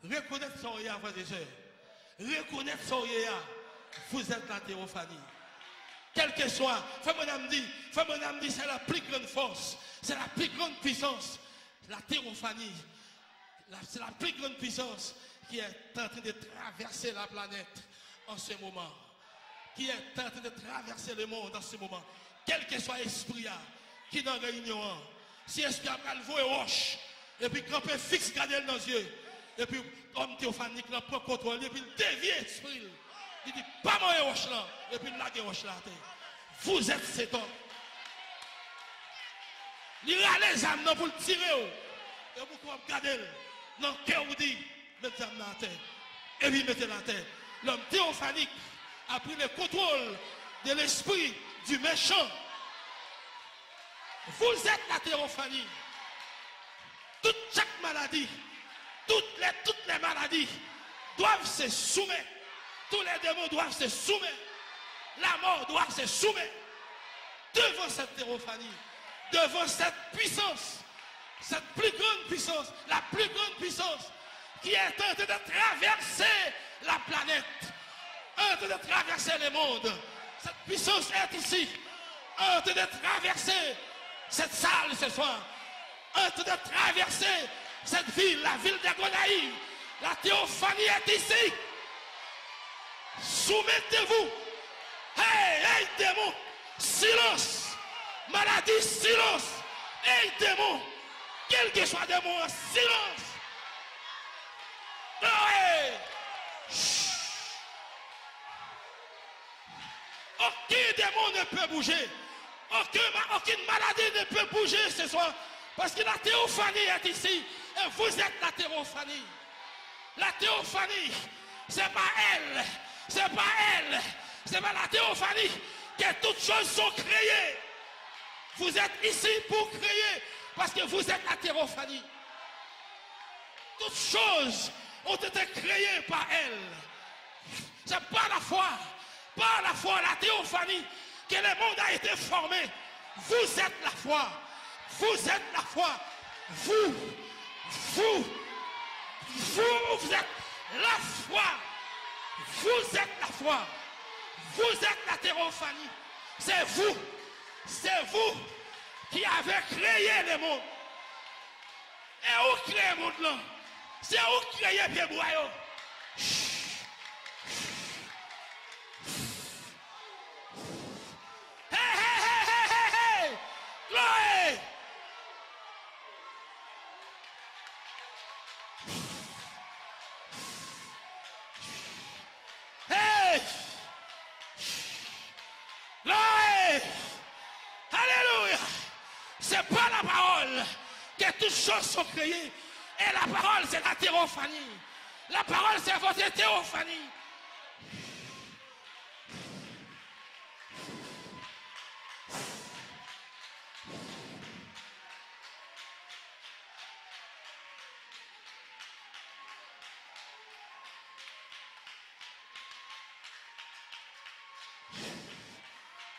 Reconnaître son rien avant des heures. Reconnaître son rien. Vous êtes la théophanie. Quel que soit, Femme dit, c'est la plus grande force. C'est la plus grande puissance. La théophanie. C'est la plus grande puissance qui est en train de traverser la planète en ce moment. Qui est en train de traverser le monde en ce moment. Quel que soit l'esprit qui dans réunion, si l'esprit a le voie roche, et puis camper fixe, garder dans les yeux, et puis homme théophanique, il prend contrôle, et puis il dévie l'esprit. Il dit, pas mon roche là, et puis il lâche roche là. Vous êtes cet homme. Il a les âmes pour le tirer, et vous pouvez garder dans le cœur, vous dit, mettez l'âme dans la terre, et puis mettez la terre. L'homme théophanique a pris le contrôle de l'esprit du méchant. Vous êtes la théophanie. Chaque maladie, toutes les maladies doivent se soumettre. Tous les démons doivent se soumettre. La mort doit se soumettre devant cette théophanie, devant cette puissance, cette plus grande puissance, la plus grande puissance qui est en train de traverser la planète, en train de traverser le monde. Cette puissance est ici, en train de traverser cette salle ce soir, en train de traverser cette ville, la ville de Gonaïve. La théophanie est ici. Soumettez-vous. Hey, démon, silence. Maladie, silence. Hey, démon, quel que soit démon, silence. Oh, hey. Aucun démon ne peut bouger. Aucune maladie ne peut bouger ce soir. Parce que la théophanie est ici. Et vous êtes la théophanie. La théophanie, c'est pas elle. C'est pas elle. C'est pas la théophanie. Que toutes choses sont créées. Vous êtes ici pour créer. Parce que vous êtes la théophanie. Toutes choses ont été créées par elle. C'est pas la foi. Par la foi, la théophanie, que le monde a été formé. Vous êtes la foi. Vous êtes la foi. Vous êtes la foi. Vous êtes la foi. Vous êtes la théophanie. C'est vous qui avez créé le monde. Et où créez le monde là? C'est où créez Pierre Boyo? choses sont créées. Et la parole, c'est la théophanie. La parole, c'est votre théophanie.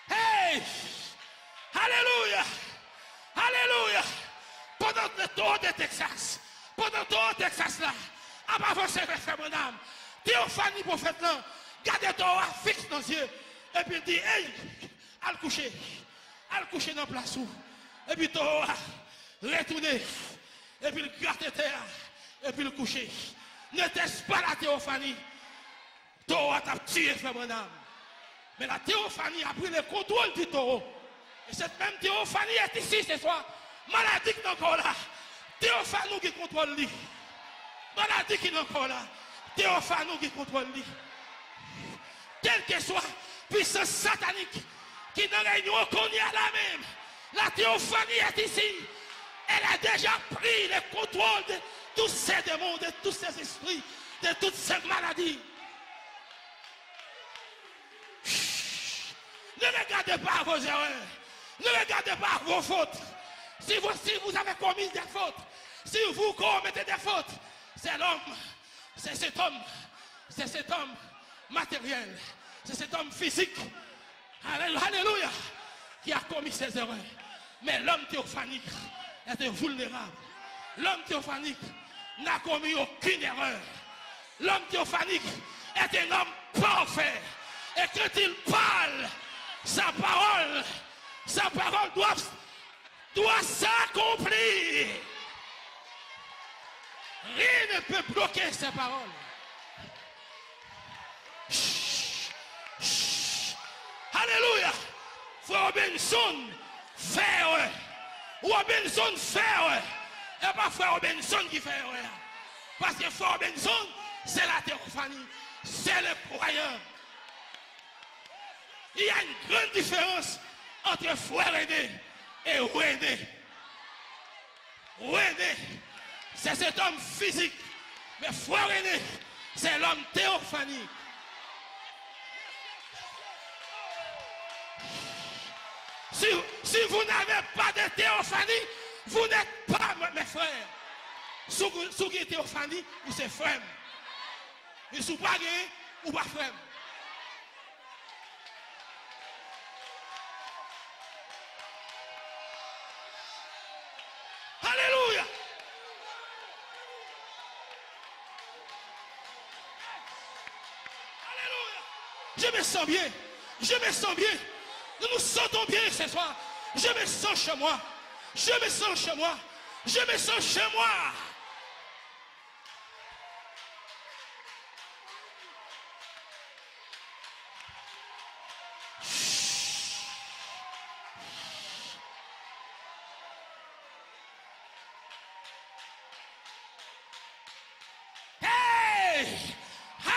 Hey! Alléluia! Alléluia! Pendant le tour de Texas, pendant tout le Texas là, avant ce frère mon âme, Théophanie prophète là, gardez toi fixe dans les yeux, et puis il dit, hey, allez coucher dans la place où, et puis toi, retourner, et puis il gratte terre, et puis il coucher. N'était-ce pas la Théophanie? Toi, t'as tué frère mon âme. Mais la théophanie a pris le contrôle du taureau. Et cette même théophanie est ici ce soir. Maladie qui est encore là. Théophanie qui contrôle lui. Maladie qui est encore là. Théophanie qui contrôle lui. Quelle que soit puissance satanique qui dans la réunion qu'on y a là même. La théophanie est ici. Elle a déjà pris le contrôle de tous ces démons, de tous ces esprits, de toutes ces maladies. Ne regardez pas vos erreurs. Ne regardez pas vos fautes. Si vous avez commis des fautes, si vous commettez des fautes, c'est l'homme, c'est cet homme matériel, c'est cet homme physique, alléluia, qui a commis ces erreurs. Mais l'homme théophanique était vulnérable. L'homme théophanique n'a commis aucune erreur. L'homme théophanique est un homme parfait. Et quand il parle, sa parole doit s'accomplir. Rien ne peut bloquer sa parole. Chut, chut. Alléluia. Frère Robinson, faire. Robinson, faire. Et pas frère Robinson qui fait. Parce que frère Robinson, c'est la théophanie. C'est le croyant. Il y a une grande différence entre frère aîné et René. René, c'est cet homme physique. Mais frère aîné, c'est l'homme théophanique. Si vous n'avez pas de théophanie, vous n'êtes pas mes frères. Si vous avez théophanie, vous êtes frère. Et si vous n'avez pas, vous n'êtes pas frère. Alléluia. Alléluia. Je me sens bien. Je me sens bien. Nous nous sentons bien ce soir. Je me sens chez moi. Je me sens chez moi. Je me sens chez moi.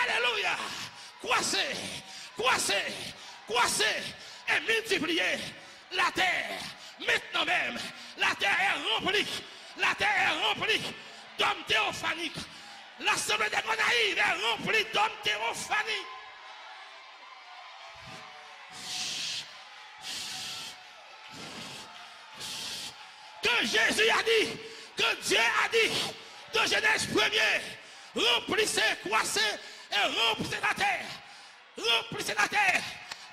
Alléluia. Croissez et multipliez la terre. Maintenant même, la terre est remplie. La terre est remplie d'hommes théophaniques. L'assemblée des Gonaïves est remplie d'hommes théophaniques. Que Jésus a dit, que Dieu a dit, de Genèse 1er, remplissez, croissez et remplissez la terre. Remplissez la terre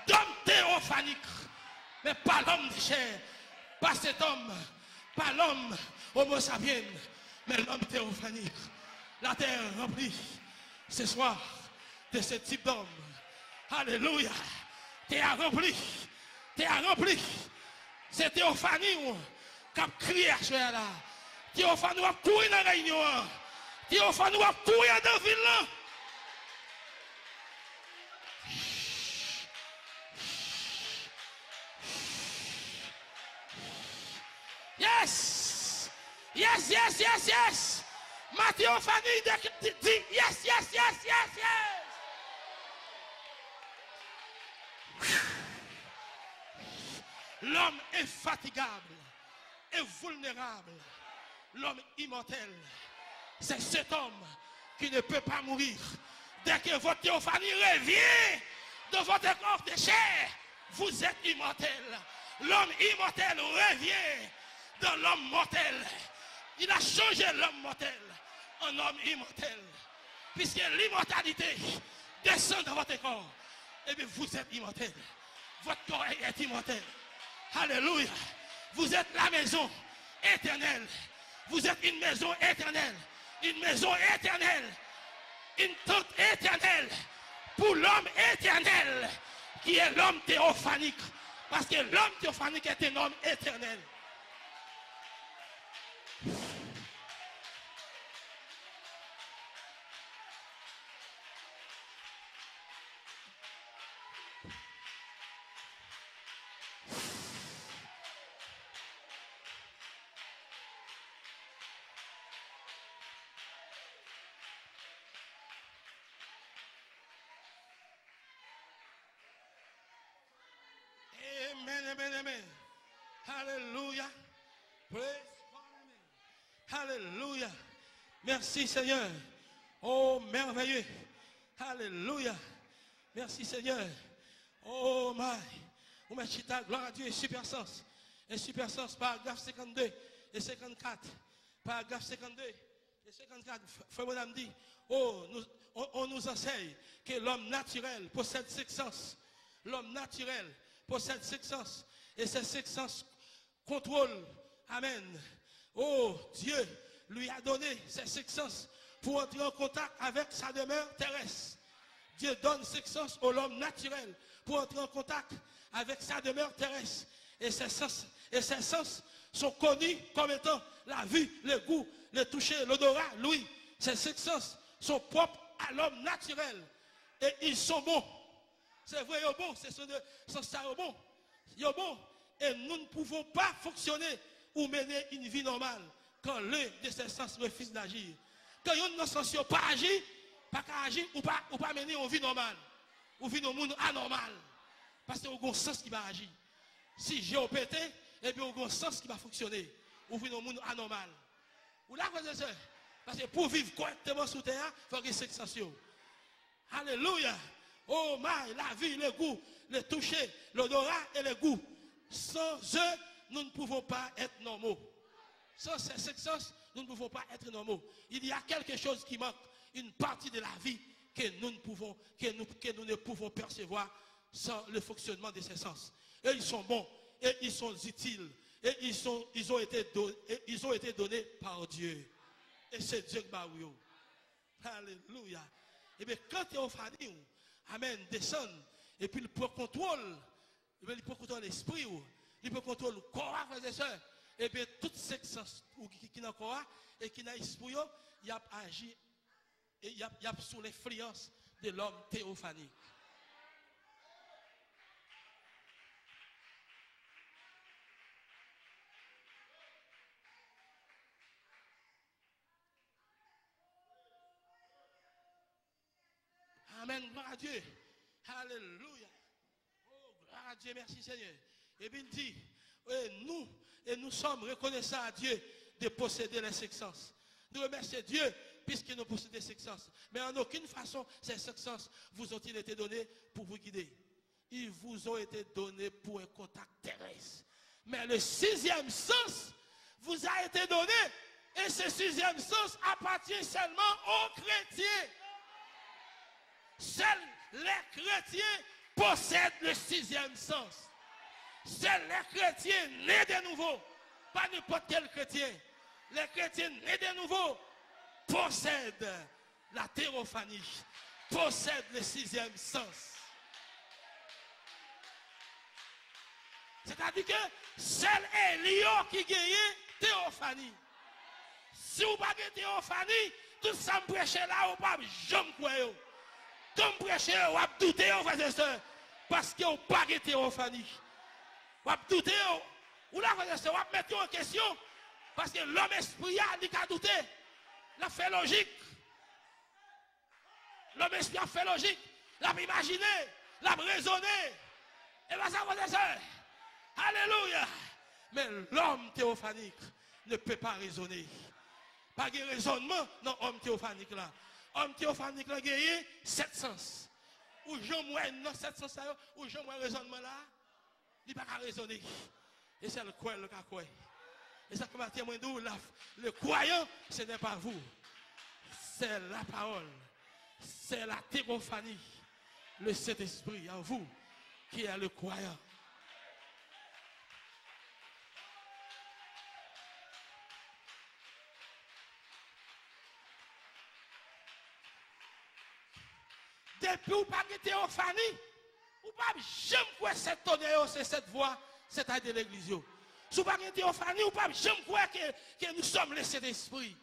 d'hommes théophaniques. Mais pas l'homme de chair, pas cet homme, pas l'homme homo sapiens, mais l'homme théophanique. La terre remplie ce soir de ce type d'homme. Alléluia. Terre remplie. Terre remplie. C'est théophanie qui a crié à ce là. Théophanie a couru dans la réunion. Théophanie a couru dans la ville. Yes! Yes, yes, yes, yes! Ma théophanie dit yes, yes, yes, yes, yes! L'homme infatigable et vulnérable L'homme immortel, c'est cet homme qui ne peut pas mourir. Dès que votre théophanie revient de votre corps de chair, vous êtes immortel. L'homme immortel revient dans l'homme mortel. Il a changé l'homme mortel en homme immortel. Puisque l'immortalité descend dans votre corps, et bien vous êtes immortel. Votre corps est immortel. Alléluia. Vous êtes la maison éternelle. Vous êtes une maison éternelle. Une maison éternelle. Une tente éternelle. Pour l'homme éternel, qui est l'homme théophanique. Parce que l'homme théophanique est un homme éternel. Amen, amen, amen. Alléluia. Praise God. Alléluia. Merci Seigneur. Oh merveilleux. Alléluia. Merci Seigneur. Oh my. On met chita, gloire à Dieu et super sens. Et super sens, paragraphe 52 et 54. Paragraphe 52 et 54. Frère Madame dit, oh, on nous enseigne que l'homme naturel possède 5 sens. L'homme naturel possède 5 sens. Et ces 5 sens contrôlent. Amen. Oh, Dieu lui a donné ces 5 sens pour entrer en contact avec sa demeure terrestre. Dieu donne 5 sens à l'homme naturel pour entrer en contact avec sa demeure terrestre. Et ces sens sont connus comme étant la vue, le goût, le toucher, l'odorat, l'ouïe. Ces 5 sens sont propres à l'homme naturel. Et ils sont bons. C'est vrai, ils sont bons. Ce sont des sens bons. Ils sont bons. Et nous ne pouvons pas fonctionner ou mener une vie normale quand l'un de ces sens refuse d'agir. Quand il y a un sens pas agir, pas agir ou pas mener une vie normale. Ou vivre dans un monde anormal. Parce qu'il y a un sens qui va agir. Si j'ai pété, et bien il y a un sens qui va fonctionner. Ou vivre dans un monde anormal. Ou là, parce que pour vivre correctement sous terre, il faut qu'il y ait 5 sens. Alléluia. Oh my, la vie, le goût, le toucher, l'odorat et le goût. Sans eux, nous ne pouvons pas être normaux. Sans ces 5 sens, nous ne pouvons pas être normaux. Il y a quelque chose qui manque, une partie de la vie que nous ne pouvons percevoir sans le fonctionnement de ces sens. Et ils sont bons, et ils sont utiles, et ils ont été donnés par Dieu. Et c'est Dieu qui m'a oublié. Alléluia. Et bien quand Théophanie, amen, descend, et puis il peut contrôler, il peut contrôler l'esprit, il peut contrôler le corps, frères et sœurs. Et bien toutes ces sens qui n'ont corps et qui n'ont l'esprit, il a agi, et il y a sous l'influence de l'homme théophanique. Amen, gloire à Dieu. Alléluia. Oh, gloire à Dieu, merci Seigneur. Et bien il dit, nous sommes reconnaissants à Dieu de posséder les 5 sens. Nous remercions Dieu puisqu'il nous possède les 5 sens. Mais en aucune façon, ces 5 sens vous ont-ils été donnés pour vous guider. Ils vous ont été donnés pour un contact terrestre. Mais le 6e sens vous a été donné. Et ce 6e sens appartient seulement aux chrétiens. Seuls les chrétiens possèdent le 6e sens. Seuls les chrétiens nés de nouveau, pas n'importe quel chrétien. Les chrétiens nés de nouveau possèdent la théophanie, possèdent le 6e sens. C'est-à-dire que seul Eliot qui gagne théophanie. Si vous n'avez pas de théophanie, tout ça me prêche là, vous ne pouvez jamais croire. Comme prêcher, vous avez douté, frères et sœurs, parce que vous n'avez pas de théophanie. Vous avez douté, vous avez mettre en question, parce que l'homme esprit a douté. Il a fait logique. L'homme esprit a fait logique. Il a imaginé, il a raisonné. Et bien ça, frères et sœurs, alléluia. Mais l'homme théophanique, ne peut pas raisonner. Pas de raisonnement dans l'homme théophanique là. L'homme théophanique là, il a 7 sens. Ou j'en moi dans 7 sens, ou j'en moi raisonnement là, il ne peut pas raisonner. Et c'est le croyant qui a croyé. Et ça, comme témoin d'où, le croyant, ce n'est pas vous. C'est la parole. C'est la théophanie. Le Saint-Esprit en vous qui est le croyant. Depuis ou pas de théophanie, ou pas jamais quoi cette tonnerre, c'est cette voix, c'est à de l'église. Si vous pas de théophanie, ou pas jamais quoi que nous sommes le Saint-Esprit.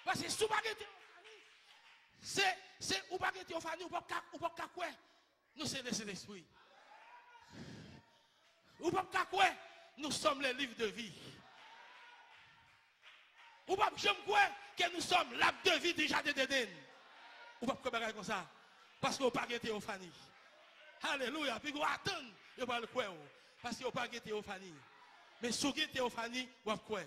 Parce que si vous pas de théophanie, c'est ou pas de théophanie, ou pas quoi, nous sommes le Saint-Esprit. Ou pas quoi, nous sommes les livres de vie. Ou pas jamais quoi que nous sommes l'arbre de vie déjà de Dédène. Ou pas faire comme ça. Parce que vous n'avez pas de théophanie. Alléluia. Puis vous attendez, vous pas le croire. Parce que vous n'avez pas de théophanie. Mais si vous avez théophanie, vous avez croire.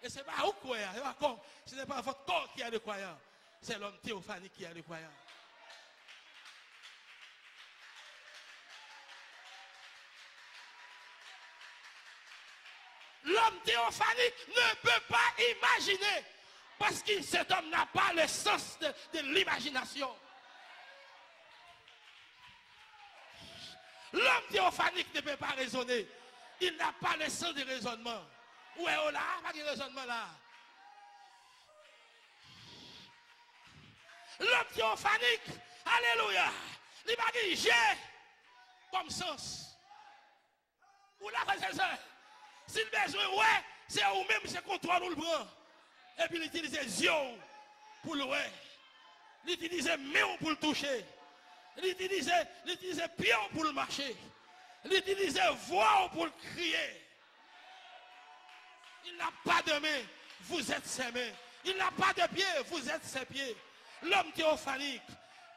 Et ce n'est pas vous croire. Ce n'est pas votre corps qui a le croyant. C'est l'homme théophanique qui a le croyant. L'homme théophanique ne peut pas imaginer. Parce que cet homme n'a pas le sens de l'imagination. L'homme théophanique ne peut pas raisonner. Il n'a pas le sens de raisonnement. Où est-on là? Pas de raisonnement là. L'homme théophanique, alléluia, il n'a pas dit j'ai comme sens. Ou là, c'est ça. S'il besoin, ouais, c'est vous-même, c'est contrôle ou le prend. Et puis il utilise les yeux pour le voir. Il utilise les mains pour le toucher. Il utilise les pieds pour le marcher. Il utilise les voix pour le crier. Il n'a pas de main, vous êtes ses mains. Il n'a pas de pieds, vous êtes ses pieds. L'homme théophanique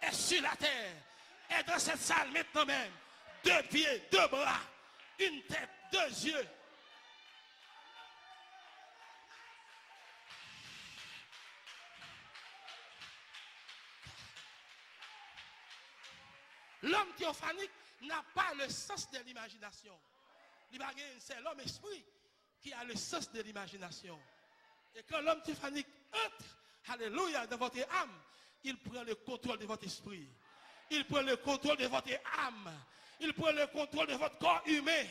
est sur la terre. Est dans cette salle maintenant même. 2 pieds, 2 bras, une tête, 2 yeux. L'homme théophanique n'a pas le sens de l'imagination. C'est l'homme esprit qui a le sens de l'imagination. Et quand l'homme théophanique entre, alléluia, dans votre âme, il prend le contrôle de votre esprit. Il prend le contrôle de votre âme. Il prend le contrôle de votre corps humain.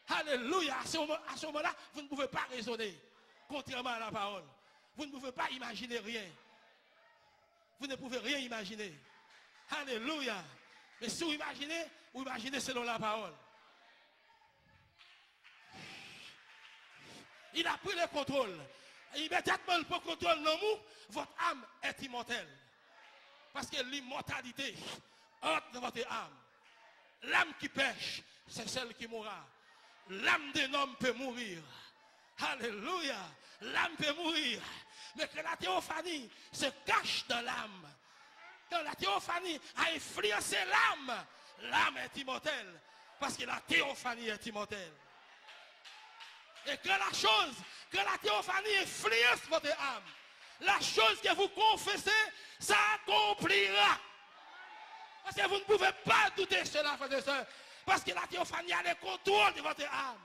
Alléluia. À ce moment-là, vous ne pouvez pas raisonner, contrairement à la parole. Vous ne pouvez pas imaginer rien. Vous ne pouvez rien imaginer. Alléluia. Mais si vous imaginez selon la parole. Il a pris le contrôle. Immédiatement, le contrôle non nous, votre âme est immortelle. Parce que l'immortalité entre dans votre âme. L'âme qui pêche, c'est celle qui mourra. L'âme d'un homme peut mourir. Alléluia. L'âme peut mourir. Mais que la théophanie se cache dans l'âme. Quand la théophanie a influencé l'âme, l'âme est immortelle. Parce que la théophanie est immortelle. Et que la théophanie influence votre âme, la chose que vous confessez s'accomplira. Parce que vous ne pouvez pas douter cela, frères et sœurs. Parce que la théophanie a le contrôle de votre âme.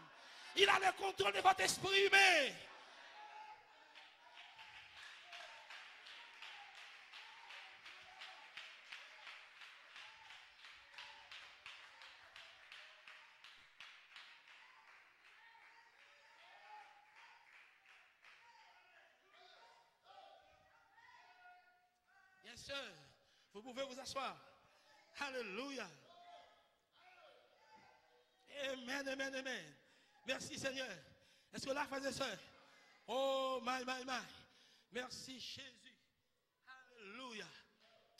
Il a le contrôle de votre esprit humain. Bien sûr, vous pouvez vous asseoir. Alléluia. Amen, amen, amen. Merci Seigneur. Est-ce que là, frères et sœurs? Oh, my. Merci Jésus. Alléluia.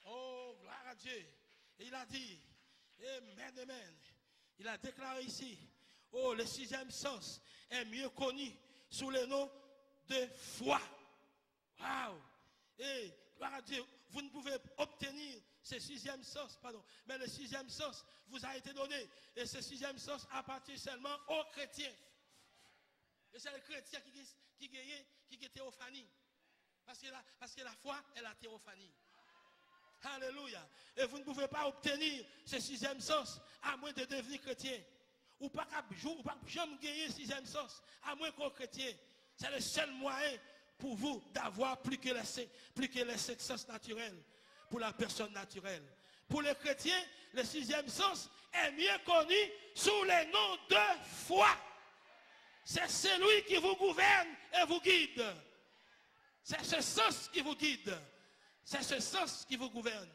Oh, gloire à Dieu. Et il a dit, amen, amen. Il a déclaré ici, oh, le 6e sens est mieux connu sous le nom de foi. Waouh. Et gloire à Dieu, vous ne pouvez obtenir ce 6e sens, mais le 6e sens vous a été donné. Et ce 6e sens appartient seulement aux chrétiens. Et c'est le chrétien qui gagne, qui est théophanie. Parce que la foi est la théophanie. Alléluia. Et vous ne pouvez pas obtenir ce sixième sens à moins de devenir chrétien. Ou pas jamais gagner sixième sens à moins qu'au chrétien. C'est le seul moyen pour vous d'avoir plus que les cinq sens naturels pour la personne naturelle. Pour les chrétiens, le sixième sens est mieux connu sous le nom de foi. C'est celui qui vous gouverne et vous guide. C'est ce sens qui vous guide. C'est ce sens qui vous gouverne.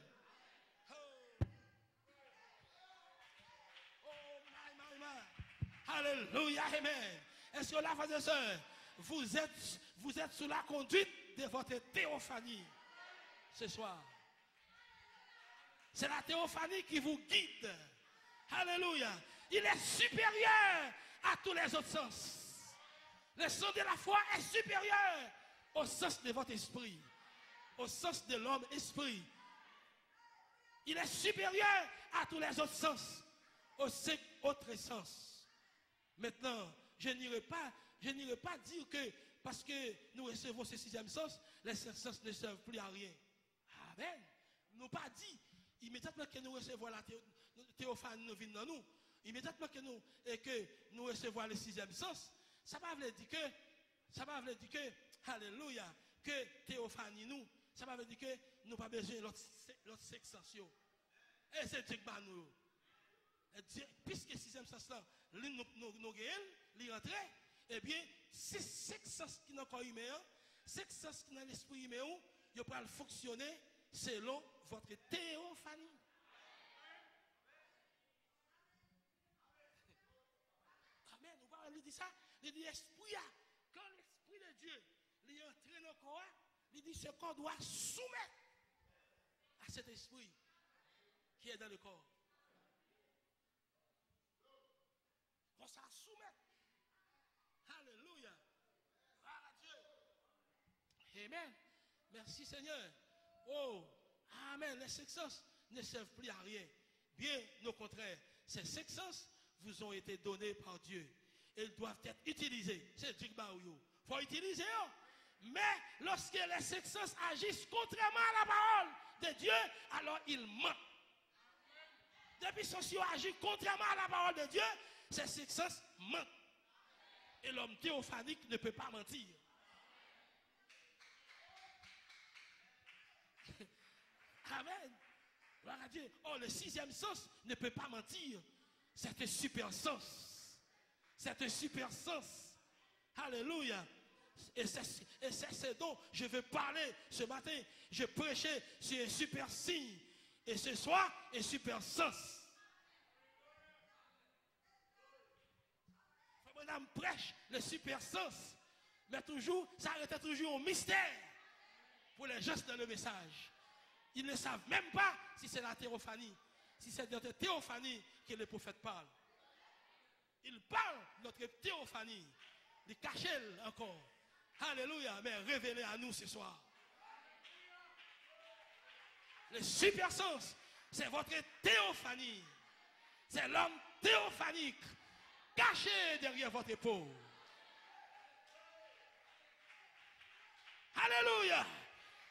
Alléluia, amen. Est-ce que là, frères et sœurs, vous êtes sous la conduite de votre théophanie ce soir? C'est la théophanie qui vous guide. Alléluia. Il est supérieur à tous les autres sens. Le sens de la foi est supérieur au sens de votre esprit, au sens de l'homme esprit. Il est supérieur à tous les autres sens, aux cinq autres sens. Maintenant, je n'irai pas dire que parce que nous recevons ce sixième sens, les cinq sens ne servent plus à rien. Amen. Nous pas dit, immédiatement que nous recevons la théophanie nous vient dans nous, immédiatement que nous recevons le sixième sens, ça va veut dire que, alléluia, que théophanie nous, ça va veut dire que nous pas besoin de l'autre cinq sens. Et c'est Dieu qui nous. Puisque le sixième sens là, nous gagnons, nous rentrons, eh bien, c'est cinq sens qui n'ont pas humain, cinq sens qui n'ont l'esprit humain, ils peuvent fonctionner selon votre théophanie. Amen. Vous voyez, il dit ça, il dit l'esprit, quand l'esprit de Dieu il est entré dans le corps, il dit ce corps doit soumettre à cet esprit qui est dans le corps. Pour ça soumettre. Alléluia. Gloire à Dieu. Amen. Merci Seigneur. Oh, amen. Les cinq sens ne servent plus à rien. Bien au contraire, ces cinq sens vous ont été donnés par Dieu. Ils doivent être utilisés. C'est Dieu qui il faut utiliser. Mais lorsque les cinq sens agissent contrairement à la parole de Dieu, alors ils mentent. Depuis que agit contrairement à la parole de Dieu, ces cinq sens mentent. Et l'homme théophanique ne peut pas mentir. Amen. Gloire à Dieu. Oh, le sixième sens ne peut pas mentir. C'est un super sens. C'est un super sens. Alléluia. Et c'est ce dont je veux parler ce matin. Je prêchais sur un super signe. Et ce soir, un super sens. Madame prêche le super sens. Mais toujours, ça arrête toujours au mystère pour les gens dans le message. Ils ne savent même pas si c'est la théophanie. Si c'est notre théophanie que le prophète parle. Il parle de notre théophanie. Il cache encore. Alléluia. Mais révélez à nous ce soir. Le super sens, c'est votre théophanie. C'est l'homme théophanique caché derrière votre épaule. Alléluia.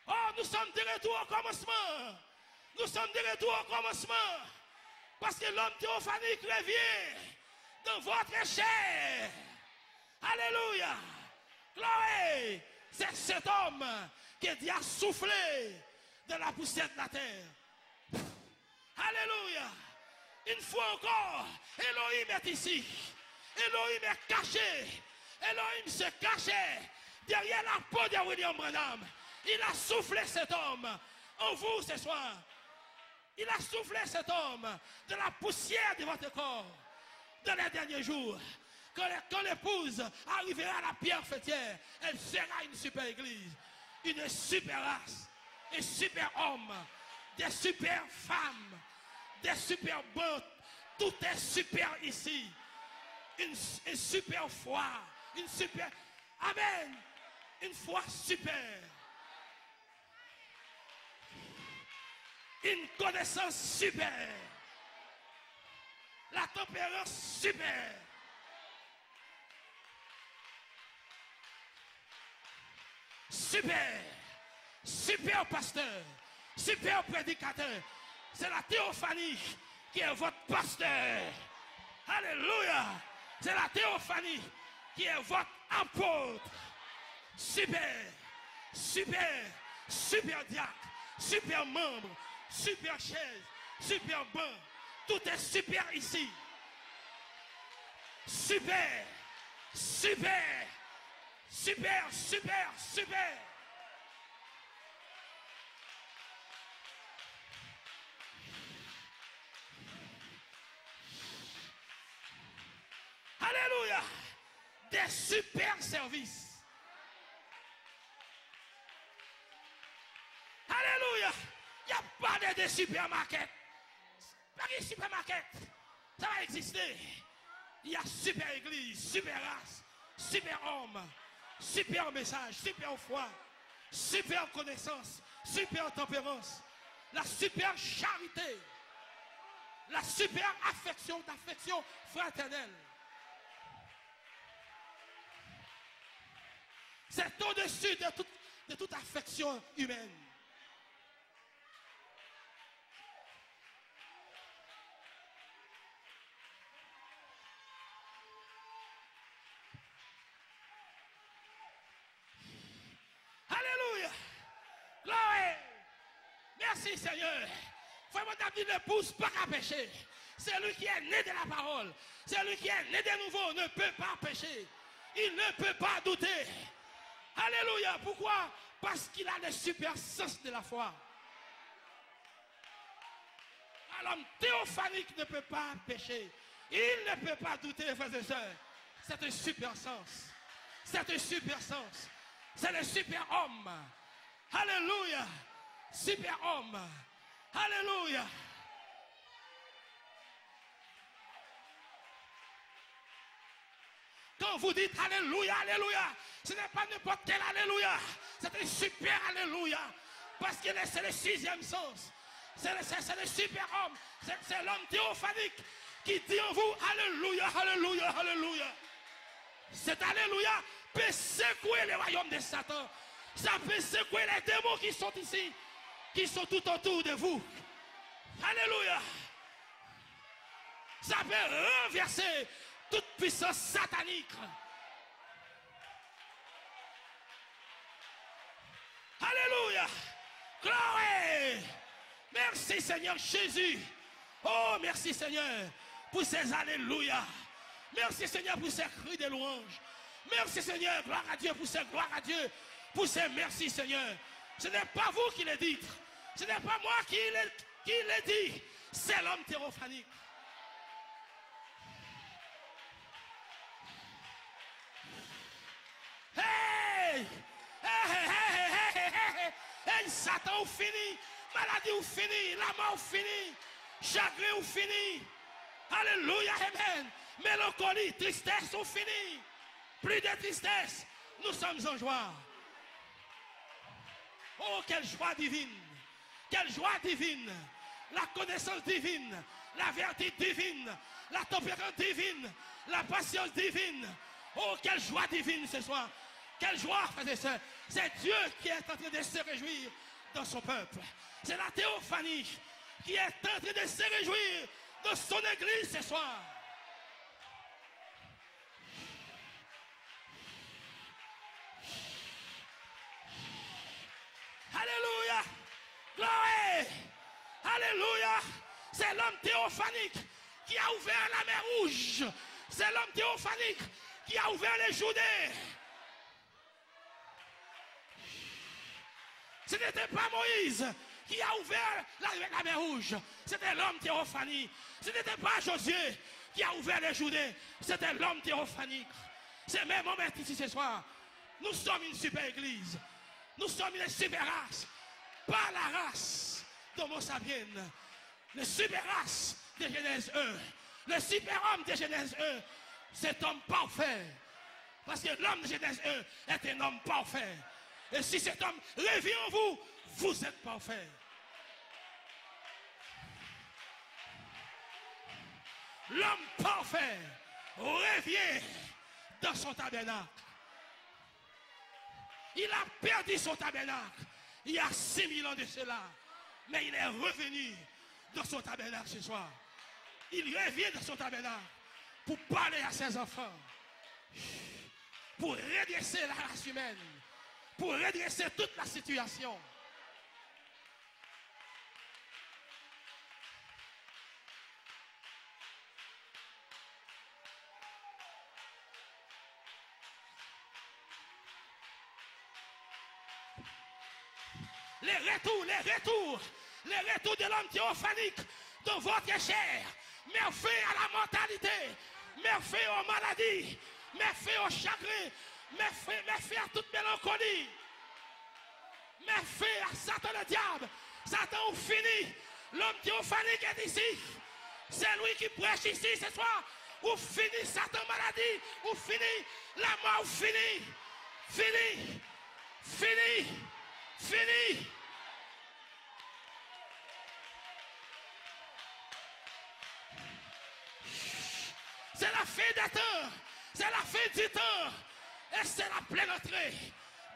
Oh, nous sommes de retour au commencement. Nous sommes de retour au commencement. Parce que l'homme théophanique revient dans votre chair. Alléluia. Gloire. C'est cet homme que Dieu a soufflé dans la poussière de la terre. Alléluia. Une fois encore, Elohim est ici. Elohim est caché. Elohim se cachait derrière la peau de William Branham. Il a soufflé cet homme en vous ce soir. Il a soufflé cet homme de la poussière de votre corps dans les derniers jours. Quand l'épouse arrivera à la pierre fêtière, elle sera une super église, une super race, un super homme, des super femmes, des super bottes. Tout est super ici. Une super foi, une super... Amen. Une foi super. Une connaissance super. La tempérance super. super, super pasteur, super prédicateur. C'est la théophanie qui est votre pasteur. Alléluia. C'est la théophanie qui est votre apôtre. Super, super, super diacre, super membre, super chaise, super banc. Tout est super ici. Super, super, super, super, super. Alléluia. Des super services. Alléluia. Il n'y a pas de supermarket. Pas de supermarket. Ça va exister. Il y a super église, super race, super homme, super message, super foi, super connaissance, super tempérance, la super charité, la super d'affection fraternelle. C'est au-dessus de toute affection humaine. Alléluia. Gloire. Merci Seigneur. Frère, mon ami ne pousse pas à pécher. C'est lui qui est né de la parole. C'est lui qui est né de nouveau. Ne peut pas pécher. Il ne peut pas douter. Alléluia. Pourquoi? Parce qu'il a le super sens de la foi. L'homme théophanique ne peut pas pécher. Il ne peut pas douter, frères et sœurs. C'est un super sens. C'est un super sens. C'est le super homme. Alléluia. Super homme. Alléluia. Quand vous dites Alléluia, Alléluia, ce n'est pas n'importe quel Alléluia. C'est un super Alléluia. Parce que c'est le sixième sens. C'est le super homme. C'est l'homme théophanique qui dit en vous Alléluia, Alléluia, Alléluia. Cet Alléluia peut secouer le royaume de Satan. Ça peut secouer les démons qui sont ici, qui sont tout autour de vous. Alléluia. Ça peut renverser toute puissance satanique. Alléluia. Gloire. Merci Seigneur Jésus. Oh, merci Seigneur pour ces Alléluia. Merci Seigneur pour ces cris de louange. Merci Seigneur, gloire à Dieu pour ces gloire à Dieu, pour ces merci Seigneur. Ce n'est pas vous qui le dites. Ce n'est pas moi qui le dit. C'est l'homme théophanique. Hey! Hey, Satan ou fini, maladie ou fini, la mort ou fini, chagrin ou fini. Alléluia, amen. Mélancolie, tristesse ou fini. Plus de tristesse, nous sommes en joie. Oh, quelle joie divine. Quelle joie divine. La connaissance divine, la vertu divine, la tempérance divine, la patience divine. Oh, quelle joie divine ce soir. Quelle joie, frères et sœurs. C'est Dieu qui est en train de se réjouir dans son peuple. C'est la théophanie qui est en train de se réjouir dans son église ce soir. Alléluia. Gloire. Alléluia. C'est l'homme théophanique qui a ouvert la mer Rouge. C'est l'homme théophanique qui a ouvert les Jourdains. Ce n'était pas Moïse qui a ouvert la mer Rouge. C'était l'homme théophanique. Ce n'était pas Josué qui a ouvert les Jourdains. C'était l'homme théophanique. C'est même moment ici ce soir. Nous sommes une super église. Nous sommes une super race. Pas la race d'Homo sapiens. Le super race de Genèse 1. Le super homme de Genèse 1. Cet homme parfait. Parce que l'homme de Genèse 1 est un homme parfait. Et si cet homme revient en vous, vous êtes parfait. L'homme parfait revient dans son tabernacle. Il a perdu son tabernacle il y a 6000 ans de cela. Mais il est revenu dans son tabernacle ce soir. Il revient dans son tabernacle pour parler à ses enfants, pour redresser la race humaine, pour redresser toute la situation. Les retours de l'homme théophanique dans votre chair. Mets fin à la mortalité, mets fin aux maladies, mets fin au chagrin, mets fin à toute mélancolie, mets fin à Satan le diable. Satan ou fini. L'homme théophanique est ici. C'est lui qui prêche ici ce soir. Ou fini Satan maladie, ou fini la mort, ou fini. Fini. Fini. Fini. C'est la fin des temps. C'est la fin du temps. Et c'est la pleine entrée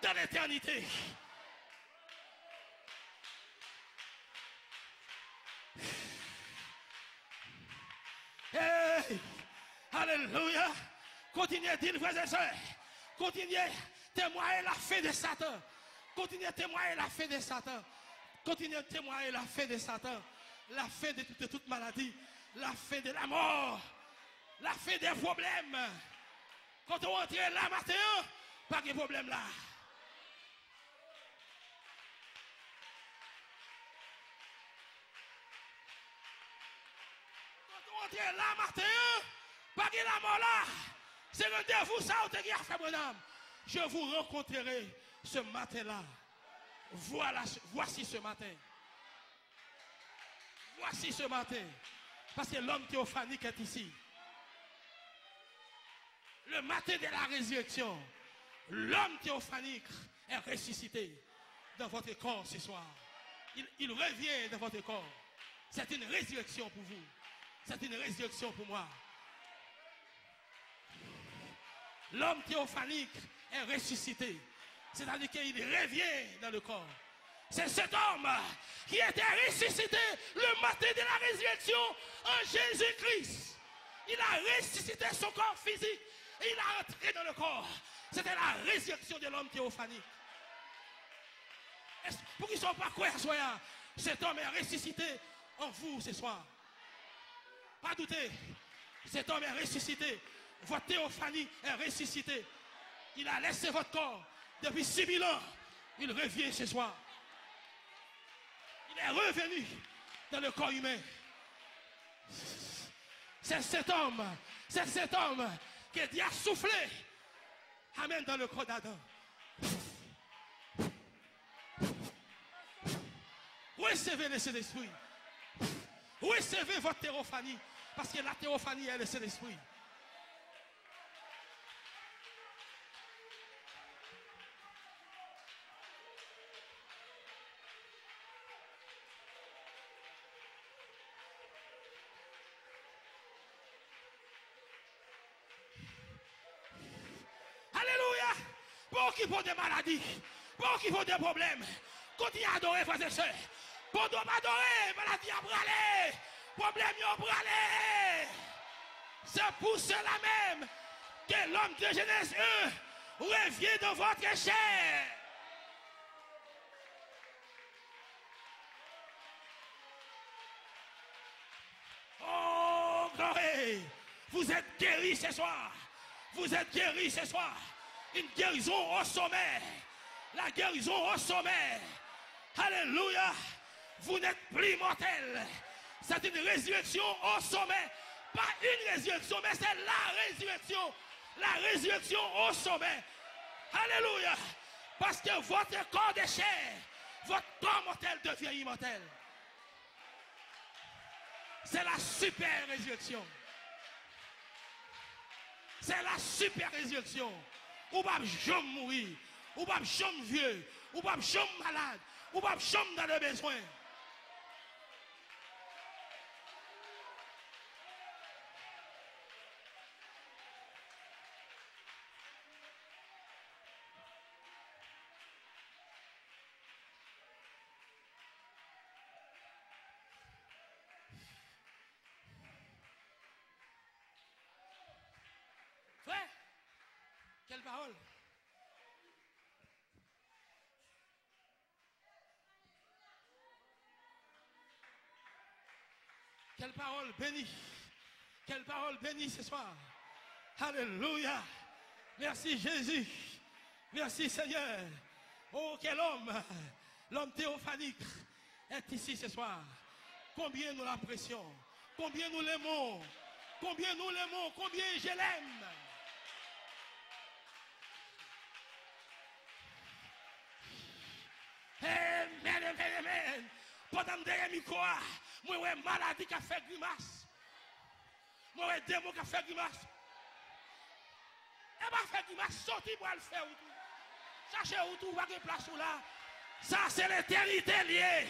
dans l'éternité. Hey! Alléluia. Continuez à dire, frères et sœurs. Continuez à témoigner la fin de Satan. Continuez à témoigner la fin de Satan. Continuez à témoigner la fin de Satan. La fin de toute maladie. La fin de la mort. La fin des problèmes. Quand on rentre là matin, pas de problème là. Quand on rentre là matin, pas de la mort là. C'est le dévou ça qui a fait mon âme. Je vous rencontrerai ce matin-là. Voici ce matin. Voici ce matin. Parce que l'homme théophanique est ici. Le matin de la résurrection, l'homme théophanique est ressuscité dans votre corps ce soir. Il revient dans votre corps. C'est une résurrection pour vous. C'est une résurrection pour moi. L'homme théophanique est ressuscité. C'est-à-dire qu'il revient dans le corps. C'est cet homme qui était ressuscité le matin de la résurrection en Jésus-Christ. Il a ressuscité son corps physique et il a entré dans le corps. C'était la résurrection de l'homme théophanique. Pour qu'ils ne soient pas croyants, cet homme est ressuscité en vous ce soir. Pas douter. Cet homme est ressuscité. Votre théophanie est ressuscitée. Il a laissé votre corps depuis 6000 ans. Il revient ce soir. Il est revenu dans le corps humain. C'est cet homme que Dieu a soufflé. Amen, dans le corps d'Adam. Recevez le Saint-Esprit. Recevez votre théophanie. Parce que la théophanie est le Saint-Esprit. Alléluia. Pour qui faut des maladies, pour qui faut des problèmes, continuez à adorer, frères et sœurs. Pour ne pas adorer, maladie à brûler, problème à brûler. C'est pour cela même que l'homme de Genèse 1 revient dans votre chair. Oh, gloire! Vous êtes guéris ce soir. Vous êtes guéris ce soir. Une guérison au sommet. La guérison au sommet. Alléluia. Vous n'êtes plus mortel. C'est une résurrection au sommet. Pas une résurrection, mais c'est la résurrection. La résurrection au sommet. Alléluia. Parce que votre corps de chair, votre corps mortel devient immortel. C'est la super résurrection. C'est la super résurrection. Ou pas jamais mourir, ou pas jamais vieux, ou pas jamais malade, ou pas jamais dans le besoin. parole. Quelle parole bénie. Quelle parole bénie ce soir. Alléluia. Merci Jésus. Merci Seigneur. Oh, quel homme. L'homme théophanique est ici ce soir. Combien nous l'apprécions. Combien nous l'aimons. Combien nous l'aimons. Combien je l'aime. Amen, amen, amen. Pendant derrière micro, moi, ouais, maladie qui a fait grimace. Moi, ouais, démon qui a fait grimace. Et pas fait grimace, sorti pour le faire ou tout. Cherchez où tout, pas de place ou là. Ça, c'est l'éternité liée.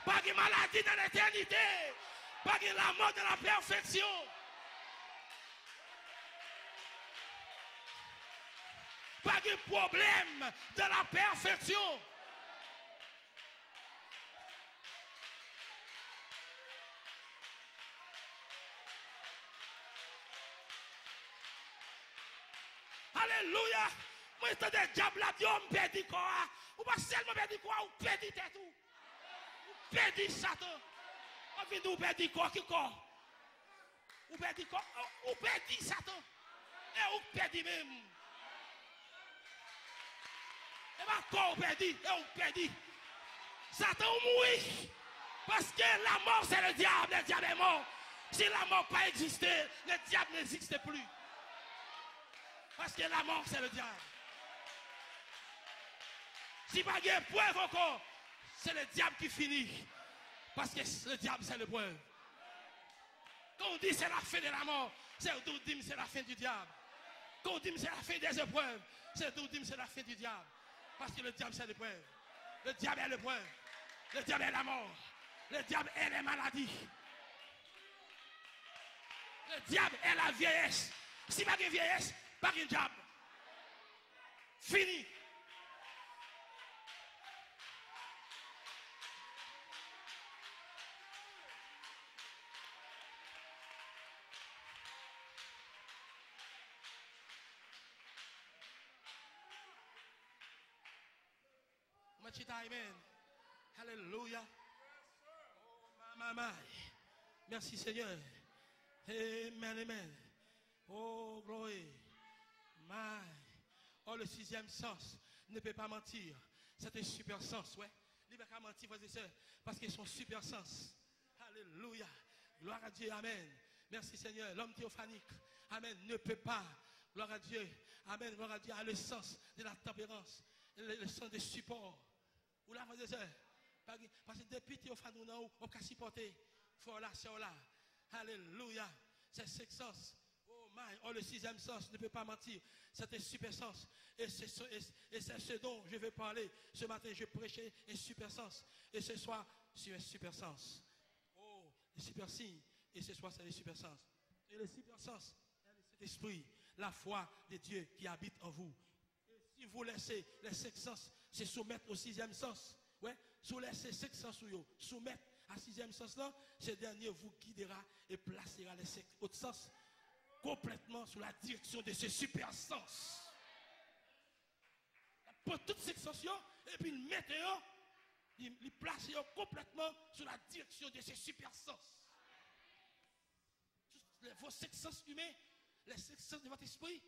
Pas de maladie dans l'éternité. Pas de la mort de la perfection. Pas de problème de la perfection. Alléluia. Moi, je te dis, diable, Dieu, on perdit quoi? Ou pas seulement perdit quoi? Ou perdit tout. Ou perdit Satan. On vient de perdre quoi? Qui quoi? Ou perdit quoi? Ou perdit Satan. Et ou perdit même. Et pas quoi ou perdit? Et ou perdit. Satan ou mourit. Parce que la mort, c'est le diable est mort. Si la mort n'a pas existé, le diable n'existe plus. Parce que la mort, c'est le diable. Si pas de preuve encore, c'est le diable qui finit. Parce que le diable, c'est le preuve. Quand on dit c'est la fin de la mort, c'est d'où dit c'est la fin du diable. Quand on dit c'est la fin des épreuves, c'est d'où dit c'est la fin du diable. Parce que le diable, c'est l'épreuve. Le diable est l'épreuve. Le diable est la mort. Le diable est les maladies. Le diable est la vieillesse. Si pas de vieillesse, pas de diable. Fini. Amen. Alléluia. Oh, merci Seigneur. Amen, amen. Oh, gloire. Oh, le sixième sens ne peut pas mentir. C'est un super sens, ouais. Il ne peut pas mentir, frères et sœurs, parce qu'ils sont super sens. Alléluia. Gloire à Dieu, amen. Merci Seigneur. L'homme théophanique, amen, ne peut pas. Gloire à Dieu. Amen. Gloire à Dieu. A le sens de la tempérance, le sens de support. Ou là, frères et sœurs. Parce que depuis théophanique, on peut supporter. Faut là, c'est là. Alléluia. C'est cinq sens. Oh, le sixième sens ne peut pas mentir. C'est un super sens. Et c'est ce dont je vais parler. Ce matin, je prêchais un super sens. Et ce soir, sur un super sens. Oh, le super signe. Et ce soir, c'est le super sens. Et le super sens, c'est cet esprit, la foi de Dieu qui habite en vous. Et si vous laissez les cinq sens se soumettre au sixième sens, ouais, si vous laissez les cinq sens soumettre à sixième sens là, ce dernier vous guidera et placera les cinq autres sens complètement sous la direction de ce super sens. Pour toutes ces sens et puis le mettre, il place complètement sous la direction de ce super sens. Vos cinq sens humains, les cinq sens de votre esprit,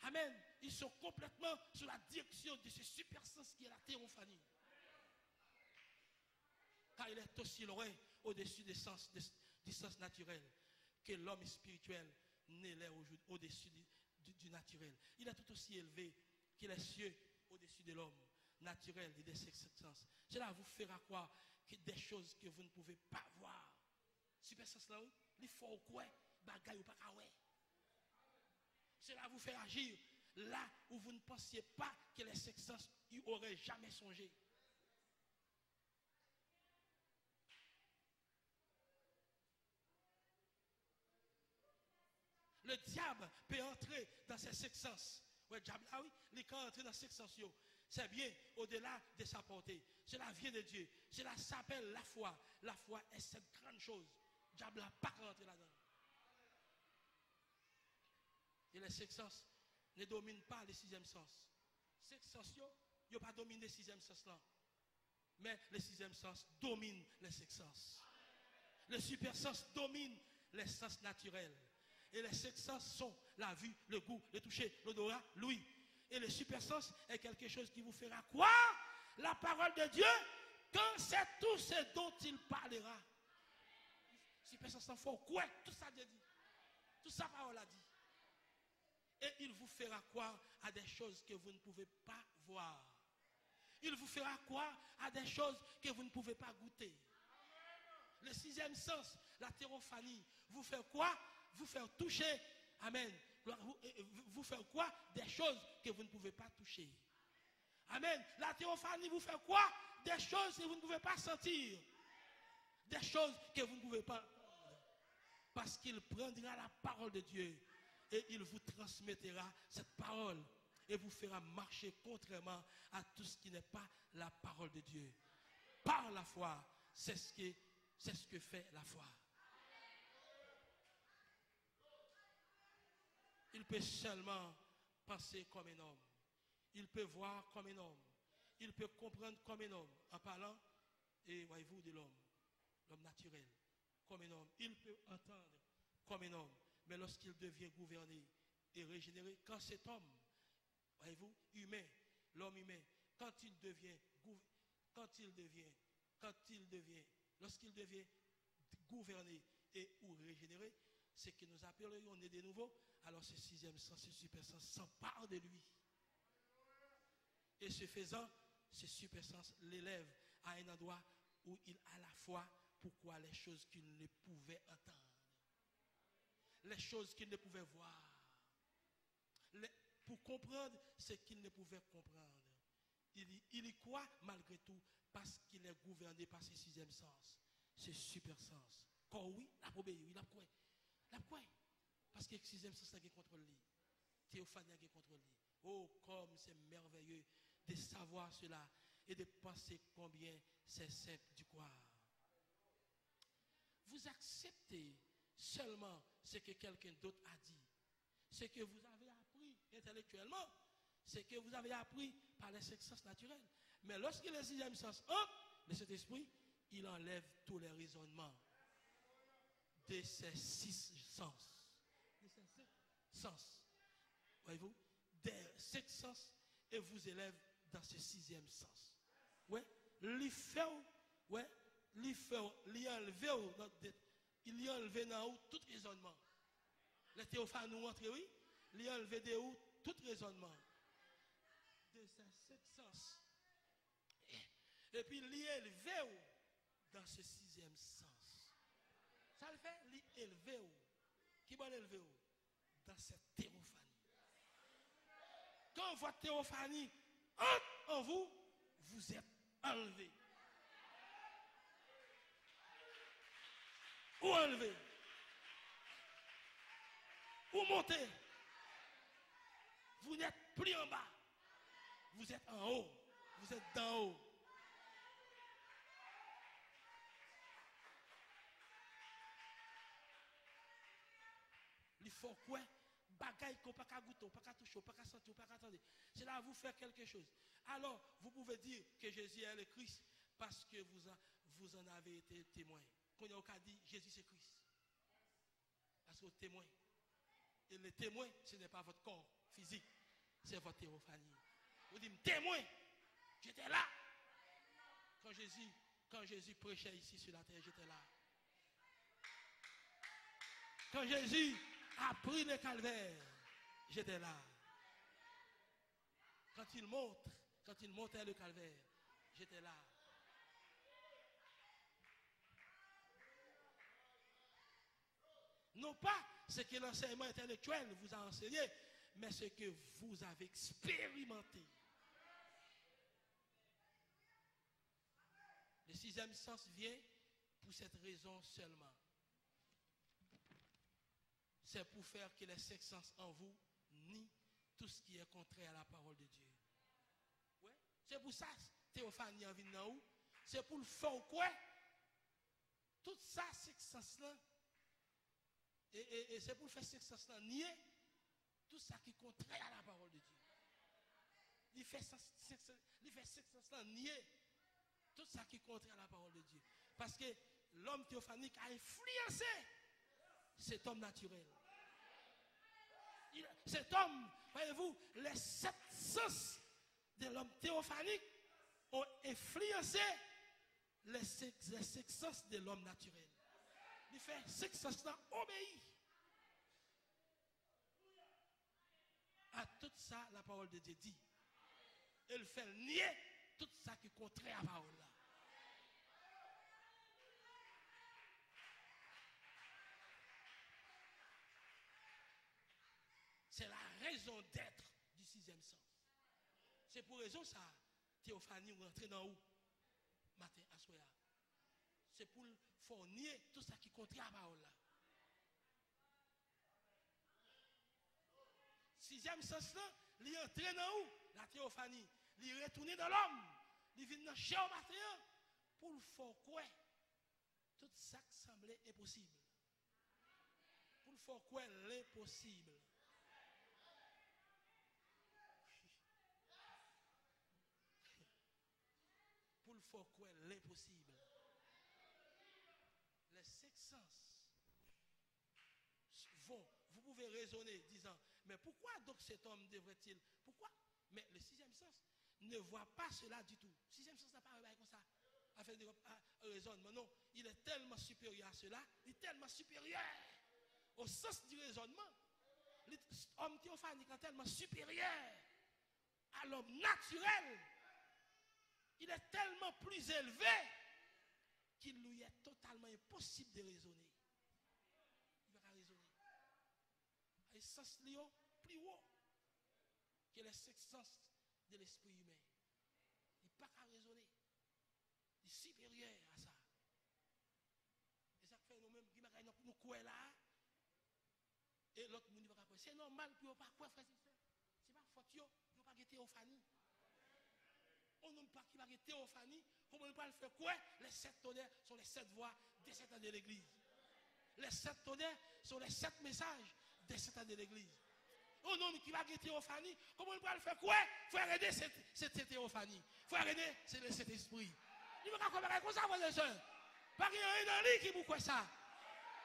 amen, ils sont complètement sous la direction de ce super sens qui est la théophanie. Car il est aussi loin au-dessus du sens naturel que l'homme spirituel n'est là au-dessus du naturel. Il est tout aussi élevé que les cieux au-dessus de l'homme naturel et des cinq sens. Cela vous fera croire que des choses que vous ne pouvez pas voir. Super sens là, il faut quoi, bagaille ou pas ouais. Cela vous fait agir là où vous ne pensiez pas que les cinq sens y auraient jamais songé. Le diable peut entrer dans ces cinq sens. Ouais, diable, ah oui, il peut entrer dans ces cinq sens. C'est bien au-delà de sa portée. Cela vient de Dieu. Cela s'appelle la foi. La foi est cette grande chose. Le diable n'a pas rentré là-dedans. Et les cinq sens ne domine pas le sixième sens. Cinq sens, ils n'ont pas dominé le sixième sens là. Mais le sixième sens domine les cinq sens. Le super sens domine les sens naturels. Et les cinq sens sont la vue, le goût, le toucher, l'odorat, l'ouïe. Et le super sens est quelque chose qui vous fera croire la parole de Dieu quand c'est tout ce dont il parlera. Super sens, il faut quoi? Tout ça Dieu dit. Tout ça parole a dit. Et il vous fera croire à des choses que vous ne pouvez pas voir. Il vous fera croire à des choses que vous ne pouvez pas goûter. Le sixième sens, la théophanie, vous fait quoi? Vous faire toucher. Amen. Vous faire quoi? Des choses que vous ne pouvez pas toucher. Amen. La théophanie vous fait quoi? Des choses que vous ne pouvez pas sentir. Des choses que vous ne pouvez pas entendre. Parce qu'il prendra la parole de Dieu et il vous transmettra cette parole et vous fera marcher contrairement à tout ce qui n'est pas la parole de Dieu. Par la foi, c'est ce que fait la foi. Il peut seulement penser comme un homme. Il peut voir comme un homme. Il peut comprendre comme un homme en parlant, et voyez-vous, de l'homme naturel, comme un homme. Il peut entendre comme un homme, mais lorsqu'il devient gouverné et régénéré, quand cet homme, voyez-vous, humain, l'homme humain, lorsqu'il devient gouverné et ou régénéré, c'est que nous appellerions né de nouveau, alors ce sixième sens, ce super sens s'empare de lui. Et ce faisant, ce super sens l'élève à un endroit où il a la foi pourquoi les choses qu'il ne pouvait entendre, les choses qu'il ne pouvait voir, pour comprendre ce qu'il ne pouvait comprendre. Il y croit malgré tout parce qu'il est gouverné par ce sixième sens, ce super sens. Quand oui, la obéi, il a quoi? La quoi? Parce que le sixième sens a contrôle lui. Théophanie a contrôle lui. Oh, comme c'est merveilleux de savoir cela et de penser combien c'est simple d'y croire. Vous acceptez seulement ce que quelqu'un d'autre a dit. Ce que vous avez appris intellectuellement, ce que vous avez appris par les cinq sens naturels. Mais lorsque le sixième sens entre, de cet esprit, il enlève tous les raisonnements de ces six sens. De ces cinq sens. Voyez-vous? Des cinq sens et vous élève dans ce sixième sens. Ouais, il y enlevé dans tout raisonnement. Les théophanes nous montrent, oui, il y enlevé de où tout raisonnement. De ces cinq sens. Et puis il y élevé dans ce sixième sens. Ça le fait, il élevé. Qui va l'élever? Dans cette théophanie. Quand votre théophanie entre en vous, vous êtes enlevé. Ou enlevé. Ou monté. Vous n'êtes plus en bas. Vous êtes en haut. Vous êtes d'en haut. Il faut quoi? Bagaille qu'on pas qu'à goûter, pas qu'à toucher, pas qu'à sentir, pas qu'à attendre. C'est là vous faire quelque chose. Alors, vous pouvez dire que Jésus est le Christ parce que vous en avez été témoin. Quand il y a dit Jésus c'est Christ. Parce que vous êtes témoin. Et le témoin, ce n'est pas votre corps physique, c'est votre théophanie. Vous dites témoin, j'étais là. Quand Jésus prêchait ici sur la terre, j'étais là. Quand Jésus a pris le calvaire, j'étais là. Quand il montait le calvaire, j'étais là. Non pas ce que l'enseignement intellectuel vous a enseigné, mais ce que vous avez expérimenté. Le sixième sens vient pour cette raison seulement. C'est pour faire que les cinq sens en vous nient tout ce qui est contraire à la parole de Dieu. Ouais. C'est pour ça, Théophanie en vient dans où? C'est pour le faire quoi? Tout ça, cinq sens là. Et c'est pour faire cinq sens là nier tout ça qui est contraire à la parole de Dieu. Il fait ça nier tout ça qui est contraire à la parole de Dieu. Parce que l'homme théophanique a influencé cet homme naturel. Cet homme, voyez-vous, les 7 sens de l'homme théophanique ont influencé les 5 sens de l'homme naturel. Il fait 5 sens obéir à tout ça, la parole de Dieu dit. Il fait nier tout ça qui est contraire à la parole là. C'est la raison d'être du 6e sens. C'est pour raison ça, Théophanie rentre dans où? Matin à soir. C'est pour fournir tout ça qui est contraire à la parole là. 6e sens là, il est entré dans où? La théophanie. Il est retourné dans l'homme. Il vient dans le chair matin pour le faire quoi? Tout ça qui semblait impossible. Pour le faire quoi? L'impossible. Pour le faire quoi? L'impossible. Les 5 sens vont. Vous pouvez raisonner disant, mais pourquoi donc cet homme devrait-il? Pourquoi? Mais le 6e sens ne voit pas cela du tout. 6e sens n'a pas un bail comme ça. À faire un raisonnement. Non, il est tellement supérieur à cela. Il est tellement supérieur au sens du raisonnement. L'homme théophanique est tellement supérieur à l'homme naturel. Il est tellement plus élevé qu'il lui est totalement impossible de raisonner. Il ne va pas raisonner. Les sens liés plus haut que les 5 sens de l'esprit humain. Il ne peut pas raisonner. Il est supérieur à ça. Et ça fait nous-mêmes qui nous courir là. Et l'autre monde ne va pas courir. C'est normal pour ne pas courir, frère et soeur. Ce n'est pas faute, il ne pas être théophanie. On n'a pas qui va être théophanie. Comment on ne peut pas le faire quoi? Les 7 tonnerres sont les 7 voix des 7 ans de l'église. Les 7 tonnerres sont les 7 messages des 7 ans de l'église. On n'a qui va être théophanie. Comment on ne peut pas le faire quoi? Il faut arrêter cette théophanie. Il faut arrêter cet esprit. Il ne va pas commencer comme ça, frères et sœurs. Pas qu'il y ait un lit qui vous quoi ça.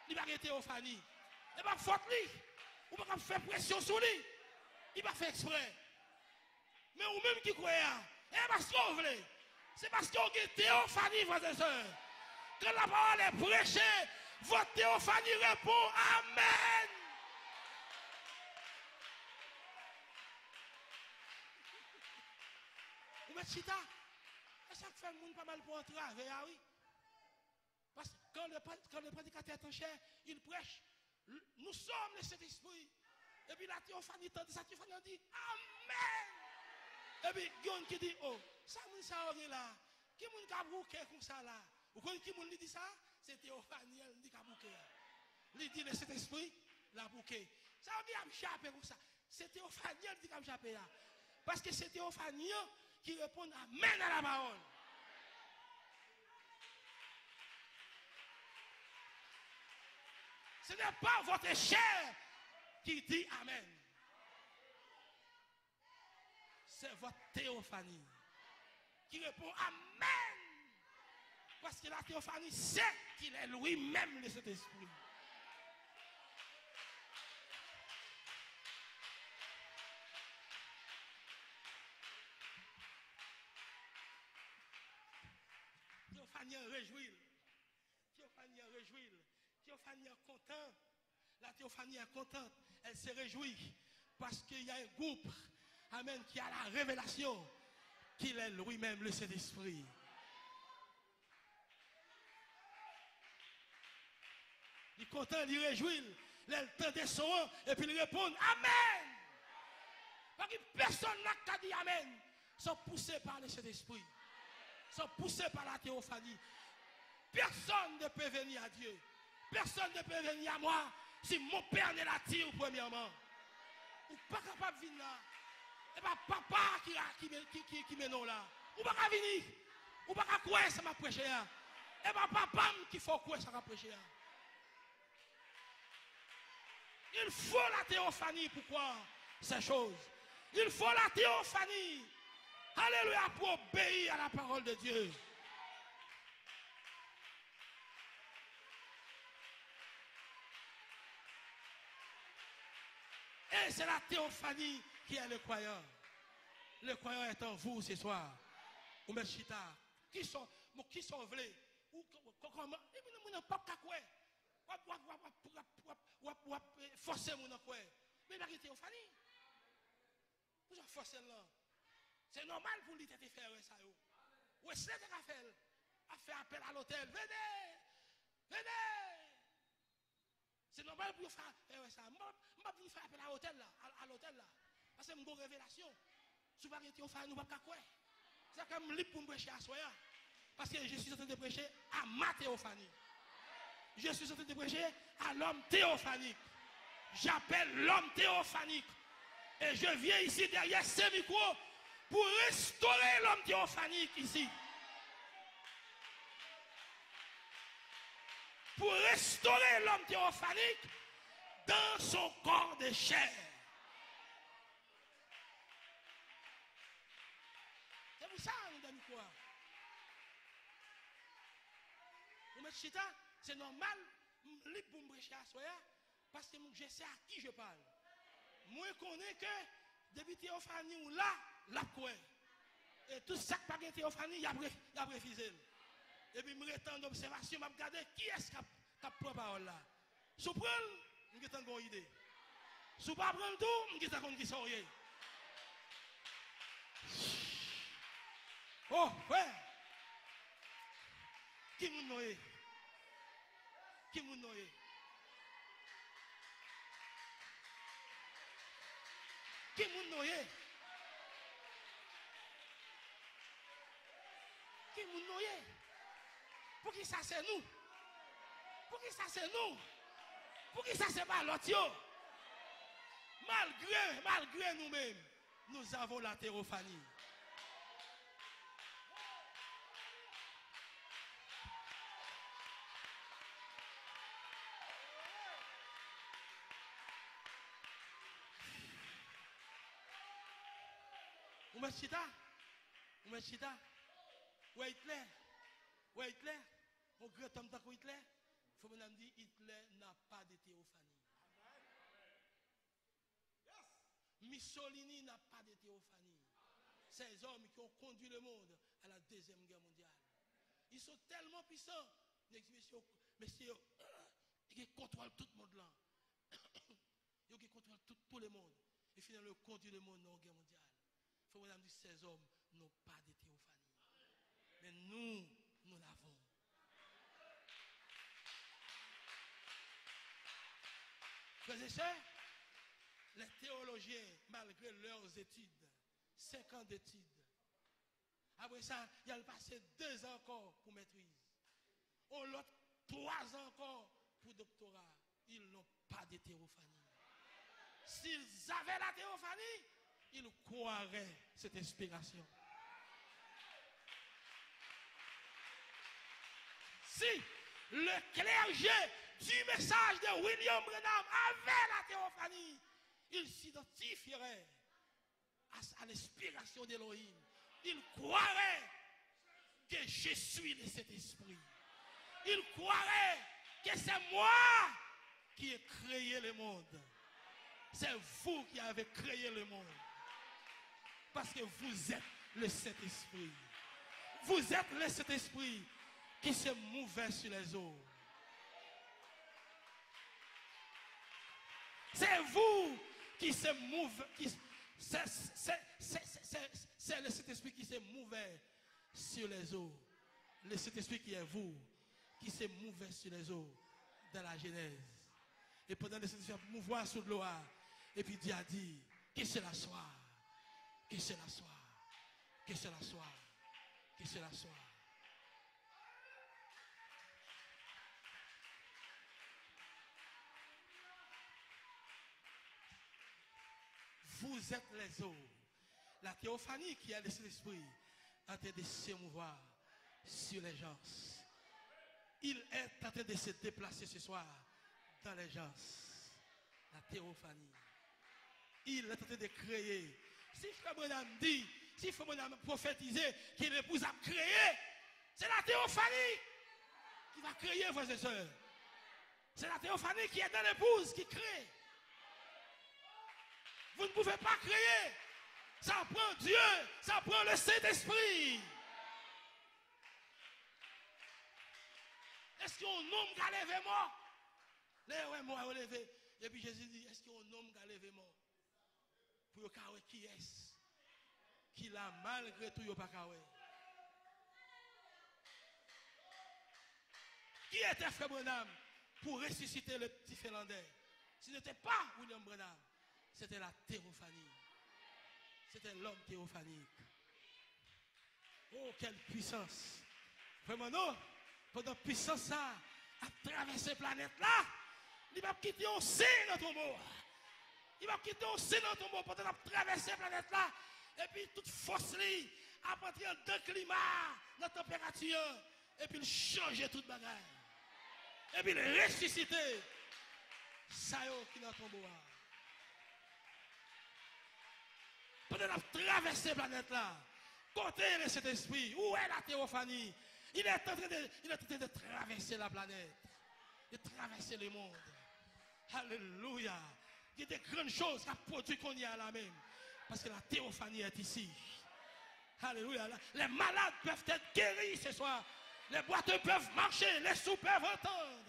Il va être théophanie. Il va faute lui. Ou pas faire pression sur lui. Il va faire exprès. Mais ou même qui croit. Et parce qu'on veut. C'est parce qu'on est théophanie, frères et sœurs. Quand la parole est prêchée, votre théophanie répond Amen. Vous mettez chita. Et ça fait le monde pas mal pour entrer avec, ah oui. Parce que quand le prédicateur est en chair, il prêche. Nous sommes le Saint-Esprit. Et puis la théophanie tente ça, théophanie dit Amen. Et puis, il y a qui dit, oh, ça est là. Qui est-ce qui a bouqué comme ça là? Vous connaissez qui dit ça? C'est Théophanie, il dit qu'il a bouqué. Il dit, le Saint-Esprit, la bouqué. Ça veut dire qu'il a échappé comme ça. C'est Théophanie, il dit qu'il a échappé là. Parce que c'est Théophanie qui répond Amen à la parole. Ce n'est pas votre chair qui dit Amen. C'est votre théophanie qui répond Amen. Parce que la théophanie sait qu'il est lui-même le Saint-Esprit. Théophanie réjouit. Théophanie réjouit. Théophanie est content. La théophanie est contente. Elle se réjouit parce qu'il y a un groupe, amen, qui a la révélation qu'il est lui-même le Saint-Esprit. Il est content, il réjouit. Il entend des sons et puis il répond Amen. Parce que personne n'a qu'à dire Amen. Sont poussés par le Saint-Esprit. Sont poussés par la théophanie. Personne ne peut venir à Dieu. Personne ne peut venir à moi si mon père ne l'attire premièrement. Ou pas capable de venir là. Et pas papa qui mène là. Ou pas venir. Ou pas quoi ça m'a prêché. Et pas papa qui faut quoi ça m'a prêché. Il faut la théophanie pour croire ces choses. Il faut la théophanie. Alléluia, pour obéir à la parole de Dieu. Et c'est la théophanie qui est le croyant. Le croyant est en vous ce soir. Ou M. Chita, qui sont vlés, ou comment, ils n'ont pas qu'à quoi. Forcer mon quoi. Mais la théophanie. Vous avez forcé là. C'est normal pour lui de faire ça. Ou est-ce que a fait appel à l'hôtel? Venez! Venez! C'est normal pour faire ça. Je vais faire appel à l'hôtel là. Parce que j'ai une révélation. Si vous ne pouvez pas nous pas quoi. C'est comme libre pour me prêcher à soi. Parce que je suis en train de prêcher à ma théophanie. Je suis en train de prêcher à l'homme théophanique. J'appelle l'homme théophanique. Et je viens ici derrière ce micro pour restaurer l'homme théophanique ici. Pour restaurer l'homme théophanique dans son corps de chair. C'est pour ça, nous donne quoi? Vous mettez chita, c'est normal, pour me prêcher à soi, parce que je sais à qui je parle. Moi, je connais que depuis théophanie ou là, quoi. Et tout ça qui n'a pas théophanie, il a refusé. Et puis, je me retends d'observation, je regarde qui est-ce qui a pris la parole là. Si vous prenez, je n'ai pas idée. Si vous ne prenez pas tout, je n'ai pas qui sont. Oh, ouais. Qui vous noie? Qui vous noie? Qui vous noie? Qui vous noie? Pour qui ça c'est nous? Pour qui ça c'est nous? Pour qui ça c'est pas l'autre? Malgré nous-mêmes, nous avons la théophanie. Vous me chita? Où est Hitler? Au grand homme de Hitler, il faut me dire Hitler n'a pas de théophanie. Mussolini n'a pas de théophanie. Ces hommes qui ont conduit le monde à la Deuxième Guerre mondiale. Ils sont tellement puissants. Messieurs, ils contrôlent tout le monde là. Ils contrôlent tout le monde. Et finalement, ils conduisent le monde dans la guerre mondiale. Il faut me dire ces hommes n'ont pas de théophanie. Mais nous l'avons. Frères et sœurs, les théologiens, malgré leurs études, 5 ans d'études, après ça, il a passé 2 ans encore pour maîtrise. Ou l'autre 3 ans encore pour doctorat. Ils n'ont pas de théophanie. S'ils avaient la théophanie, ils croiraient cette inspiration. Si le clergé du message de William Branham avait la théophanie, il s'identifierait à l'inspiration d'Élohim. Il croirait que je suis de cet esprit. Il croirait que c'est moi qui ai créé le monde. C'est vous qui avez créé le monde. Parce que vous êtes le Saint-Esprit. Vous êtes le Saint-Esprit qui se mouvait sur les eaux. C'est vous qui se mouvez. C'est le Saint-Esprit qui se mouvait sur les eaux. Le Saint-Esprit qui est vous, qui se mouvait sur les eaux dans la Genèse. Et pendant le Saint-Esprit a mouvoir sur l'eau, et puis Dieu a dit, que cela soit, que cela soit, que cela soit, que cela soit. Vous êtes les eaux. La théophanie qui a laissé l'esprit en train de se mouvoir sur les gens. Il est en train de se déplacer ce soir dans les gens. La théophanie. Il est en train de créer. Si Frère Branham dit, si Frère Branham prophétisait qu'il l'épouse a créé, c'est la théophanie qui va créer, frères et sœurs. C'est la théophanie qui est dans l'épouse qui crée. Vous ne pouvez pas créer. Ça prend Dieu, ça prend le Saint-Esprit. Est-ce qu'il y a un homme qui a levé mort? Là, ouais, moi, on levé. Et puis Jésus dit, est-ce qu'il y a un homme qui a levé mort? Pour le qui est-ce? Qui l'a malgré tout, il pas kawé. Qui était Frère Branham pour ressusciter le petit Finlandais? Ce n'était pas William Branham, c'était la théophanie. C'était l'homme théophanique. Oh, quelle puissance! Vraiment, non? Pendant puissance, ça a traversé la planète là, il va quitter aussi dans ton tombeau. Il va quitter aussi dans ton tombeau pendant qu'il a traversé la planète là. Et puis, toute force li a entré dans le climat, dans la température. Et puis, il change toute bagarre. Et puis, il ressuscite. Ça y est, qui est dans ton tombeau. Pendant qu'il a traversé la planète là, côté de cet esprit, où est la théophanie? Il est en train de traverser la planète, de traverser le monde. Alléluia. Il y a des grandes choses à produire qu'on y a là même. Parce que la théophanie est ici. Alléluia. Les malades peuvent être guéris ce soir. Les boiteux peuvent marcher. Les sourds peuvent entendre.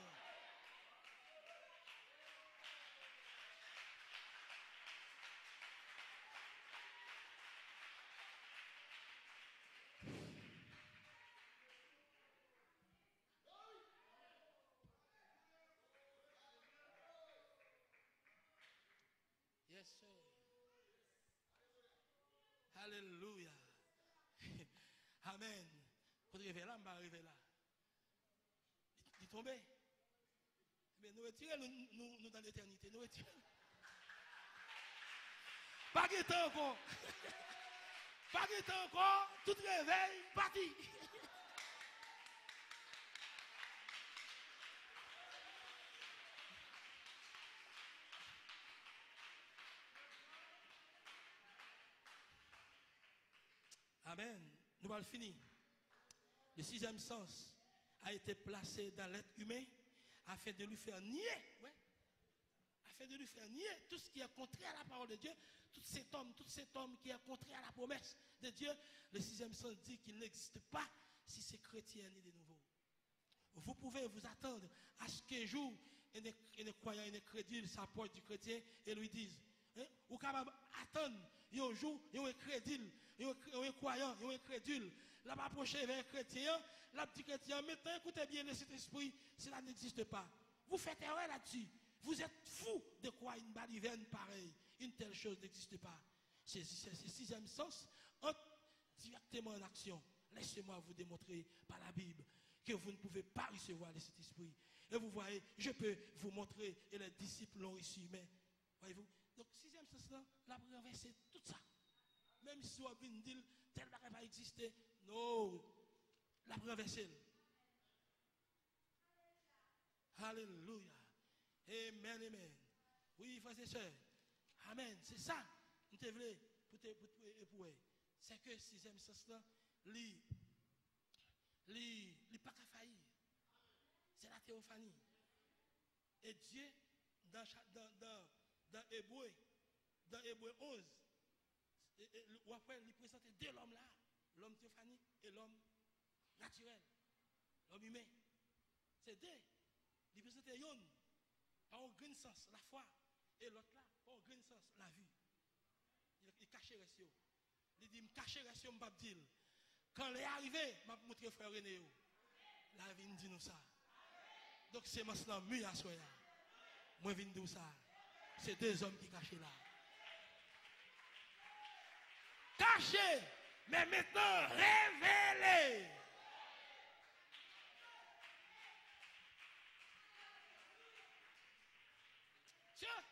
Yes, sir. Alléluia. Amen. Quand tu arrives là, on va arriver là. Il tombe. Mais nous retirons nous dans l'éternité. Nous retirons. Pas de temps encore. Pas de temps encore. Tout réveil, parti. Amen. Nous allons finir. Le sixième sens a été placé dans l'être humain afin de lui faire nier, ouais, afin de lui faire nier tout ce qui est contraire à la parole de Dieu, tout cet homme qui est contraire à la promesse de Dieu. Le sixième sens dit qu'il n'existe pas si c'est chrétien ni de nouveau. Vous pouvez vous attendre à ce qu'un jour, un croyant, un crédule s'approche du chrétien et lui dise, hein, ou capable attendre un jour, un crédule, un croyant, un crédule, là va approcher vers un chrétien, là petit chrétien, maintenant écoutez bien le Saint-Esprit, cela n'existe pas. Vous faites erreur là-dessus. Vous êtes fou de croire une baliverne pareille. Une telle chose n'existe pas. C'est ce sixième sens entre directement en action. Laissez-moi vous démontrer par la Bible que vous ne pouvez pas recevoir le Saint-Esprit. Et vous voyez, je peux vous montrer, et les disciples l'ont reçu, mais voyez-vous. Donc, sixième sens là, la renverser tout ça. Même si vous avez dit tel bagage va exister, non, la renverser. Alléluia. Amen, amen. Oui, frères et sœurs. Amen. C'est ça. Nous te voulons pour c'est que sixième sens là, li pas qu'à faillir. C'est la théophanie. Et Dieu, dans Hébreu 11, ou après, il présente deux hommes là, l'homme théophanique et l'homme naturel, l'homme humain. C'est deux. Il présente un par un grand sens, la foi, et l'autre là, par un grand sens, la vue. Il cache les yeux. Il dit, cache les yeux, je ne dire. Quand il est arrivé, je vais montrer frère René. La vie dit nous ça. Donc c'est maintenant mieux à soi. Moi je viens dire ça. C'est deux hommes qui cachent là. Cachés, mais maintenant révélés. Tiens,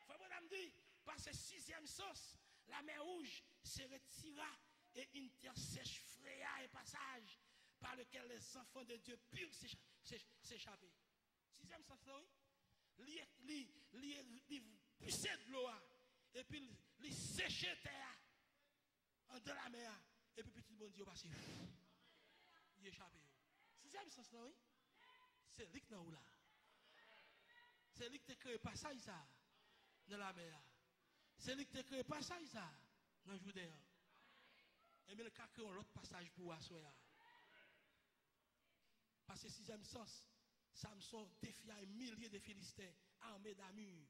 frère Branham dit, par ce sixième sens, la mer rouge se retira et une terre sèche fraya un passage par lequel les enfants de Dieu purent s'échapper. Sixième sens, oui. pousser de l'eau, et puis il sécher terre, dans la mer, et puis petit bon Dieu passe. Il échappe. Sixième sens, non, oui? C'est lui qui est là. C'est lui qui a créé passage ça, dans la mer. C'est lui qui a créé passage ça, dans le Jourdain. Et bien, il a créé un autre passage pour assoyer. Parce que sixième sens, Samson défia un millier de Philistins armés d'armures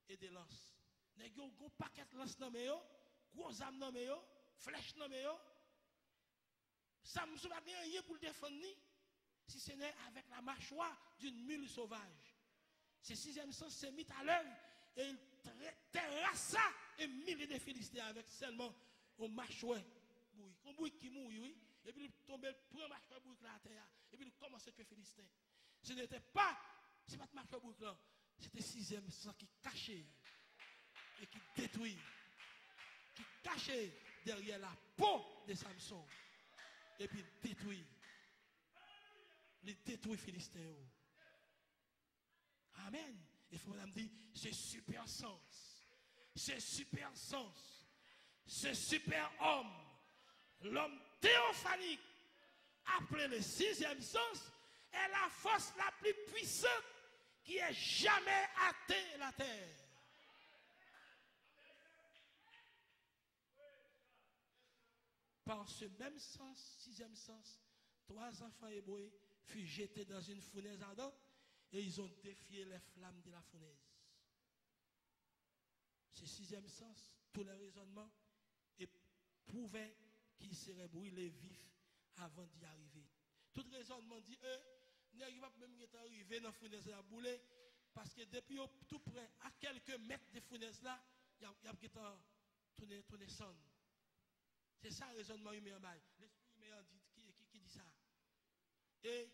et de lances. Il y a un paquet de lances dans les mains, gros âmes dans les mains, flèches dans les mains. Samson n'a rien pour le défendre, si ce n'est avec la mâchoire d'une mule sauvage. Ce sixième sens s'est mis à l'œuvre et il terrassa un millier de Philistins avec seulement un mâchoire. Un bouille qui mouille, oui. Et puis il tombe, il prend un mâchoire bouille là à terre. Et puis il commence à tuer les Philistins. Ce n'était pas, c'est pas de mâchoire bouille là. C'était sixième sens qui cachait et qui détruit. Qui cachait derrière la peau de Samson. Et puis il détruit. Il détruit les Philistins. Amen. Et Frère me dit, c'est super sens. C'est super sens. C'est super homme. L'homme théophanique, appelé le sixième sens, est la force la plus puissante qui ait jamais atteint la terre. Par ce même sens, sixième sens, 3 enfants hébreux furent jetés dans une fournaise ardente et ils ont défié les flammes de la fournaise. Ce sixième sens, tous les raisonnements prouvaient qu'ils seraient brûlés vifs avant d'y arriver. Tout raisonnement dit, n'est pas même arrivé dans la fournaise à brûler, parce que depuis tout près, à quelques mètres de fournaise là, il y a tourné son. C'est ça le raisonnement humain. L'esprit humain qui dit ça. Et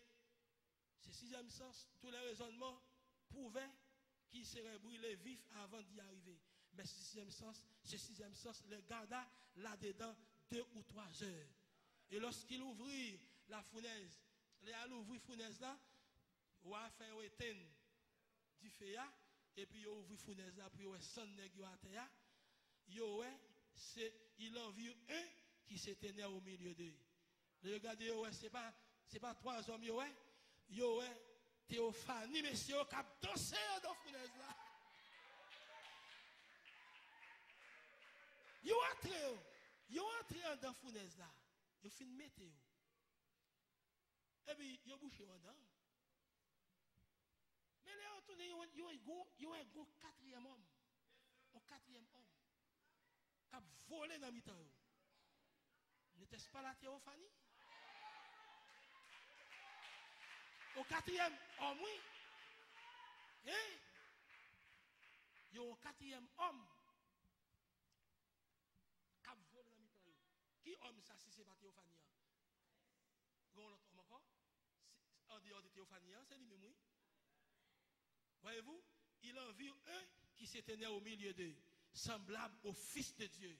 ce sixième sens, tous les raisonnements prouvaient qu'ils seraient brûlés vifs avant d'y arriver. Mais ce sixième sens, le garda là-dedans 2 ou 3 heures. Et lorsqu'il ouvrit la fournaise, il a ouvert la fournaise là, il a fait éteindre du feu, et puis il a ouvert la fournaise là, puis il a son nègre à terre. Il en vit un qui s'était né au milieu d'eux. Regardez, c'est pas 3 hommes, Théophanie, messieurs, qui a dansé dans la fournaise là. Ils ont entré dans la fournaise là. Ils ont fini de mettre. Et puis, ils ont bouché dedans. Mais là, ils ont un 4e homme. Un 4e homme. Qui a volé dans le mi-temps. N'était-ce pas la théophanie? Au 4e homme, oui. Hein? Il y a un 4e homme. Qui a volé dans le mi-temps. Qui homme ça si ce n'est pas théophanie? Il y a un autre homme encore. En dehors de théophanie, c'est lui-même, oui. Voyez-vous, il en vit un qui s'était né au milieu d'eux, semblable au Fils de Dieu.